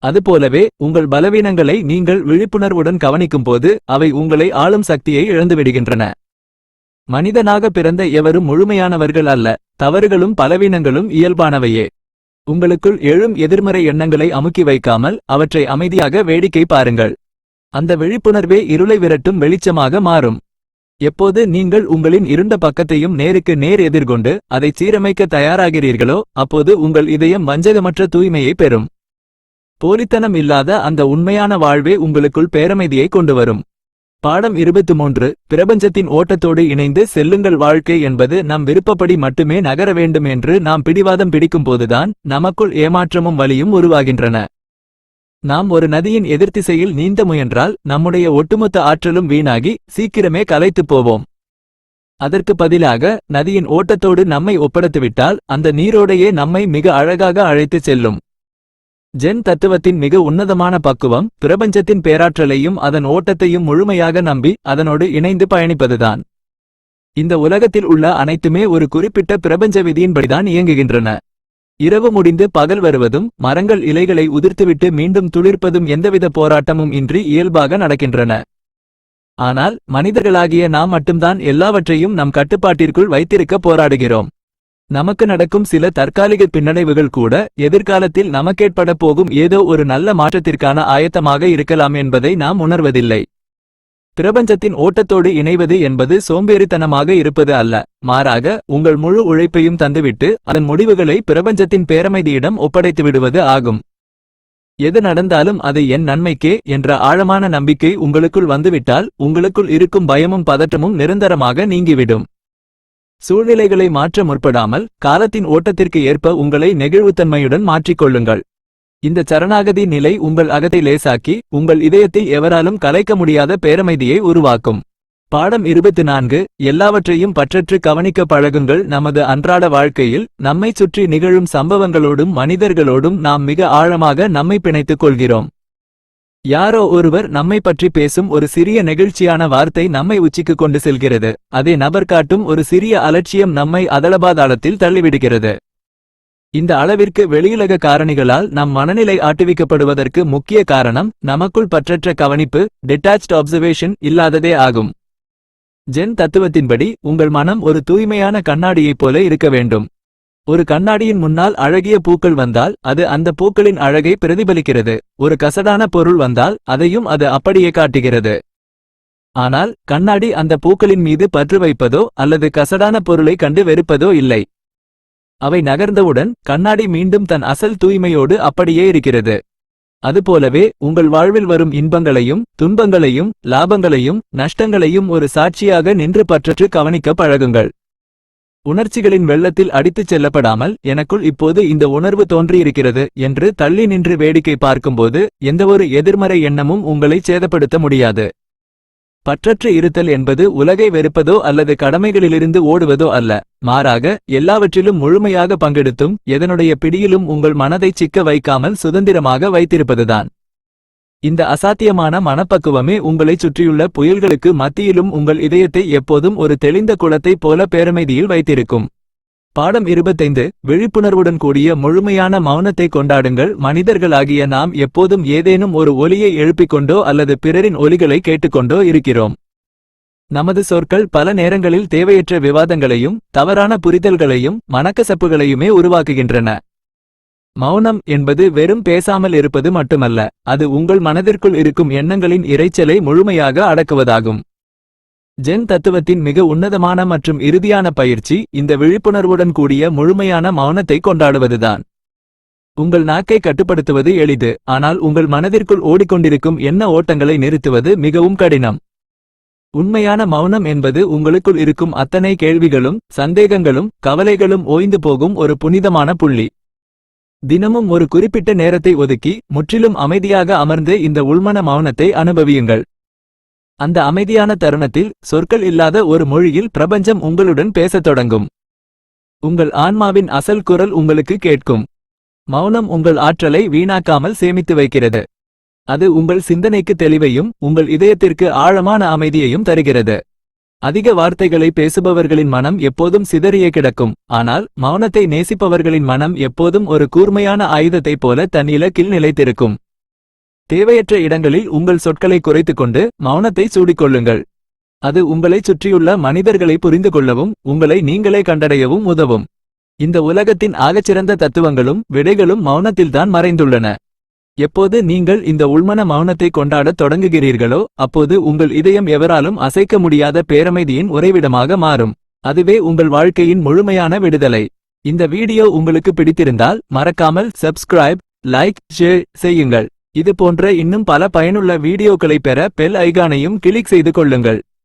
அதுபோலவே உங்கள் பலவீனங்களை நீங்கள் விழிப்புணர்வுடன் கவனிக்கும்போது அவை உங்களை ஆளும் சக்தியை இழந்துவிடுகின்றன. மனிதனாக பிறந்த எவரும் முழுமையானவர்கள் அல்ல. தவறுகளும் பலவீனங்களும் இயல்பானவையே. உங்களுக்குள் எழும் எதிர்மறை எண்ணங்களை அமுக்கி வைக்காமல் அவற்றை அமைதியாக வேடிக்கை பாருங்கள். அந்த விழிப்புணர்வே இருளை விரட்டும் வெளிச்சமாக மாறும். எப்போது நீங்கள் உங்களின் இருண்ட பக்கத்தையும் நேருக்கு நேர் எதிர்கொண்டு அதை சீரமைக்க தயாராகிறீர்களோ அப்போது உங்கள் இதயம் வஞ்சகமற்ற தூய்மையை பெறும். போலித்தனம் இல்லாத அந்த உண்மையான வாழ்வே உங்களுக்குள் பேரமைதியை கொண்டு வரும். பாடம் 23. பிரபஞ்சத்தின் ஓட்டத்தோடு இணைந்து செல்லுங்கள். வாழ்க்கை என்பது நம் விருப்பப்படி மட்டுமே நகர வேண்டும் என்று நாம் பிடிவாதம் பிடிக்கும்போதுதான் நமக்குள் ஏமாற்றமும் வலியும் உருவாகின்றன. நாம் ஒரு நதியின் எதிர்த்திசையில் நீந்த முயன்றால் நம்முடைய ஒட்டுமொத்த ஆற்றலும் வீணாகி சீக்கிரமே கலைத்துப் போவோம். அதற்கு பதிலாக நதியின் ஓட்டத்தோடு நம்மை ஒப்படைத்துவிட்டால் அந்த நீரோடையே நம்மை மிக அழகாக அழைத்துச் செல்லும். ஜென் தத்துவத்தின் மிக உன்னதமான பக்குவம் பிரபஞ்சத்தின் பேராற்றலையும் அதன் ஓட்டத்தையும் முழுமையாக நம்பி அதனோடு இணைந்து பயணிப்பதுதான். இந்த உலகத்தில் உள்ள அனைத்துமே ஒரு குறிப்பிட்ட பிரபஞ்ச விதியின்படிதான் இயங்குகின்றன. இரவு முடிந்து பகல் வருவதும் மரங்கள் இலைகளை உதிர்த்துவிட்டு மீண்டும் துளிர்ப்பதும் எந்தவித போராட்டமும் இன்றி இயல்பாக நடக்கின்றன. ஆனால் மனிதர்களாகிய நாம் மட்டும்தான் எல்லாவற்றையும் நம் கட்டுப்பாட்டிற்குள் வைத்திருக்க போராடுகிறோம். நமக்கு நடக்கும் சில தற்காலிக பின்னடைவுகள் கூட எதிர்காலத்தில் நமக்கேற்பட போகும் ஏதோ ஒரு நல்ல மாற்றத்திற்கான ஆயத்தமாக இருக்கலாம் என்பதை நாம் உணர்வதில்லை. பிரபஞ்சத்தின் ஓட்டத்தோடு இணைவது என்பது சோம்பேறித்தனமாக இருப்பது அல்ல. மாறாக உங்கள் முழு உழைப்பையும் தந்துவிட்டு அதன் முடிவுகளை பிரபஞ்சத்தின் பேரமைதியிடம் ஒப்படைத்து விடுவது ஆகும். எது நடந்தாலும் அது என் நன்மைக்கே என்ற ஆழமான நம்பிக்கை உங்களுக்குள் வந்துவிட்டால் உங்களுக்குள் இருக்கும் பயமும் பதற்றமும் நிரந்தரமாக நீங்கிவிடும். சூழ்நிலைகளை மாற்ற முற்படாமல் காலத்தின் ஓட்டத்திற்கு ஏற்ப உங்களை நெகிழ்வுத்தன்மையுடன் மாற்றிக்கொள்ளுங்கள். இந்த சரணாகதி நிலை உங்கள் அகத்தை லேசாக்கி உங்கள் இதயத்தில் எவராலும் கலைக்க முடியாத பேரமைதியை உருவாக்கும். பாடம் 24. எல்லாவற்றையும் பற்றற்று கவனிக்க பழகுங்கள். நமது அன்றாட வாழ்க்கையில் நம்மை சுற்றி நிகழும் சம்பவங்களோடும் மனிதர்களோடும் நாம் மிக ஆழமாக நம்மை பிணைத்துக் கொள்கிறோம். யாரோ ஒருவர் நம்மை பற்றி பேசும் ஒரு சிறிய நெகிழ்ச்சியான வார்த்தை நம்மை உச்சிக்கு கொண்டு செல்கிறது. அதே நபர் காட்டும் ஒரு சிறிய அலட்சியம் நம்மை அதலபாதாளத்தில் தள்ளிவிடுகிறது. இந்த அளவிற்கு வெளியுலக காரணிகளால் நம் மனநிலை ஆட்டுவிக்கப்படுவதற்கு முக்கிய காரணம் நமக்குள் பற்றற்ற கவனிப்பு, டிட்டாச்ட் அப்சர்வேஷன் இல்லாததே ஆகும். ஜென் தத்துவத்தின்படி உங்கள் மனம் ஒரு தூய்மையான கண்ணாடியைப் போல இருக்க வேண்டும். ஒரு கண்ணாடியின் முன்னால் அழகிய பூக்கள் வந்தால் அது அந்த பூக்களின் அழகை பிரதிபலிக்கிறது. ஒரு கசடான பொருள் வந்தால் அதையும் அது அப்படியே காட்டுகிறது. ஆனால் கண்ணாடி அந்த பூக்களின் மீது பற்று வைப்பதோ அல்லது கசடான பொருளை கண்டு வெறுப்பதோ இல்லை. அவை நகர்ந்தவுடன் கண்ணாடி மீண்டும் தன் அசல் தூய்மையோடு அப்படியே இருக்கிறது. அதுபோலவே உங்கள் வாழ்வில் வரும் இன்பங்களையும் துன்பங்களையும் லாபங்களையும் நஷ்டங்களையும் ஒரு சாட்சியாக நின்று பற்றற்று கவனிக்க பழகுங்கள். உணர்ச்சிகளின் வெள்ளத்தில் அடித்துச் செல்லப்படாமல் எனக்குள் இப்போது இந்த உணர்வு தோன்றியிருக்கிறது என்று தள்ளி நின்று வேடிக்கை பார்க்கும்போது எந்தவொரு எதிர்மறை எண்ணமும் உங்களை சேதப்படுத்த முடியாது. பற்றற்று இருத்தல் என்பது உலகை வெறுப்பதோ அல்லது கடமைகளிலிருந்து ஓடுவதோ அல்ல. மாறாக எல்லாவற்றிலும் முழுமையாக பங்கெடுத்தும் எதனுடைய பிடியிலும் உங்கள் மனதை சிக்க வைக்காமல் சுதந்திரமாக வைத்திருப்பதுதான். இந்த அசாத்தியமான மனப்பக்குவமே உங்களைச் சுற்றியுள்ள புயல்களுக்கு மத்தியிலும் உங்கள் இதயத்தை எப்போதும் ஒரு தெளிந்த குளத்தைப் போல பேரமைதியில் வைத்திருக்கும். பாடம் 25. விழிப்புணர்வுடன் கூடிய முழுமையான மௌனத்தை கொண்டாடுங்கள். மனிதர்களாகிய நாம் எப்போதும் ஏதேனும் ஒரு ஒலியை எழுப்பிக்கொண்டோ அல்லது பிறரின் ஒலிகளை கேட்டுக்கொண்டோ இருக்கிறோம். நமது சொற்கள் பல நேரங்களில் தேவையற்ற விவாதங்களையும் தவறான புரிதல்களையும் மனக்கசப்புகளையுமே உருவாக்குகின்றன. மௌனம் என்பது வெறும் பேசாமல் இருப்பது மட்டுமல்ல, அது உங்கள் மனதிற்குள் இருக்கும் எண்ணங்களின் இரைச்சலை முழுமையாக அடக்குவதாகும். ஜென் தத்துவத்தின் மிக உன்னதமான மற்றும் இறுதியான பயிற்சி இந்த விழிப்புணர்வுடன் கூடிய முழுமையான மௌனத்தை கொண்டாடுவதுதான். உங்கள் நாக்கை கட்டுப்படுத்துவது எளிது, ஆனால் உங்கள் மனதிற்குள் ஓடிக்கொண்டிருக்கும் எண்ண ஓட்டங்களை நிறுத்துவது மிகவும் கடினம். உண்மையான மௌனம் என்பது உங்களுக்குள் இருக்கும் அத்தனை கேள்விகளும் சந்தேகங்களும் கவலைகளும் ஓய்ந்து போகும் ஒரு புனிதமான புள்ளி. தினமும் ஒரு குறிப்பிட்ட நேரத்தை ஒதுக்கி முற்றிலும் அமைதியாக அமர்ந்து இந்த உள்மன மௌனத்தை அனுபவியுங்கள். அந்த அமைதியான தருணத்தில் சொற்கள் இல்லாத ஒரு மொழியில் பிரபஞ்சம் உங்களுடன் பேசத் தொடங்கும். உங்கள் ஆன்மாவின் அசல் குரல் உங்களுக்கு கேட்கும். மௌனம் உங்கள் ஆற்றலை வீணாக்காமல் சேமித்து வைக்கிறது. அது உங்கள் சிந்தனைக்கு தெளிவையும் உங்கள் இதயத்திற்கு ஆழமான அமைதியையும் தருகிறது. அதிக வார்த்தைகளை பேசுபவர்களின் மனம் எப்போதும் சிதறியே கிடக்கும். ஆனால் மௌனத்தை நேசிப்பவர்களின் மனம் எப்போதும் ஒரு கூர்மையான ஆயுதத்தைப் போல தன் இலக்கில் நிலைத்திருக்கும். தேவையற்ற இடங்களில் உங்கள் சொற்களை குறைத்துக்கொண்டு மௌனத்தை சூடிக்கொள்ளுங்கள். அது உங்களைச் சுற்றியுள்ள மனிதர்களை புரிந்து கொள்ளவும் உங்களை நீங்களே கண்டடையவும் உதவும். இந்த உலகத்தின் ஆகச்சிறந்த தத்துவங்களும் விடைகளும் மௌனத்தில்தான் மறைந்துள்ளன. எப்போது நீங்கள் இந்த உள்மன மௌனத்தை கொண்டாடத் தொடங்குகிறீர்களோ அப்போது உங்கள் இதயம் எவராலும் அசைக்க முடியாத பேரமைதியின் உறைவிடமாக மாறும். அதுவே உங்கள் வாழ்க்கையின் முழுமையான விடுதலை. இந்த வீடியோ உங்களுக்கு பிடித்திருந்தால் மறக்காமல் சப்ஸ்கிரைப், லைக், ஷேர் செய்யுங்கள். இது போன்ற இன்னும் பல பயனுள்ள வீடியோக்களை பெற பெல் ஐகானையும் கிளிக் செய்து கொள்ளுங்கள்.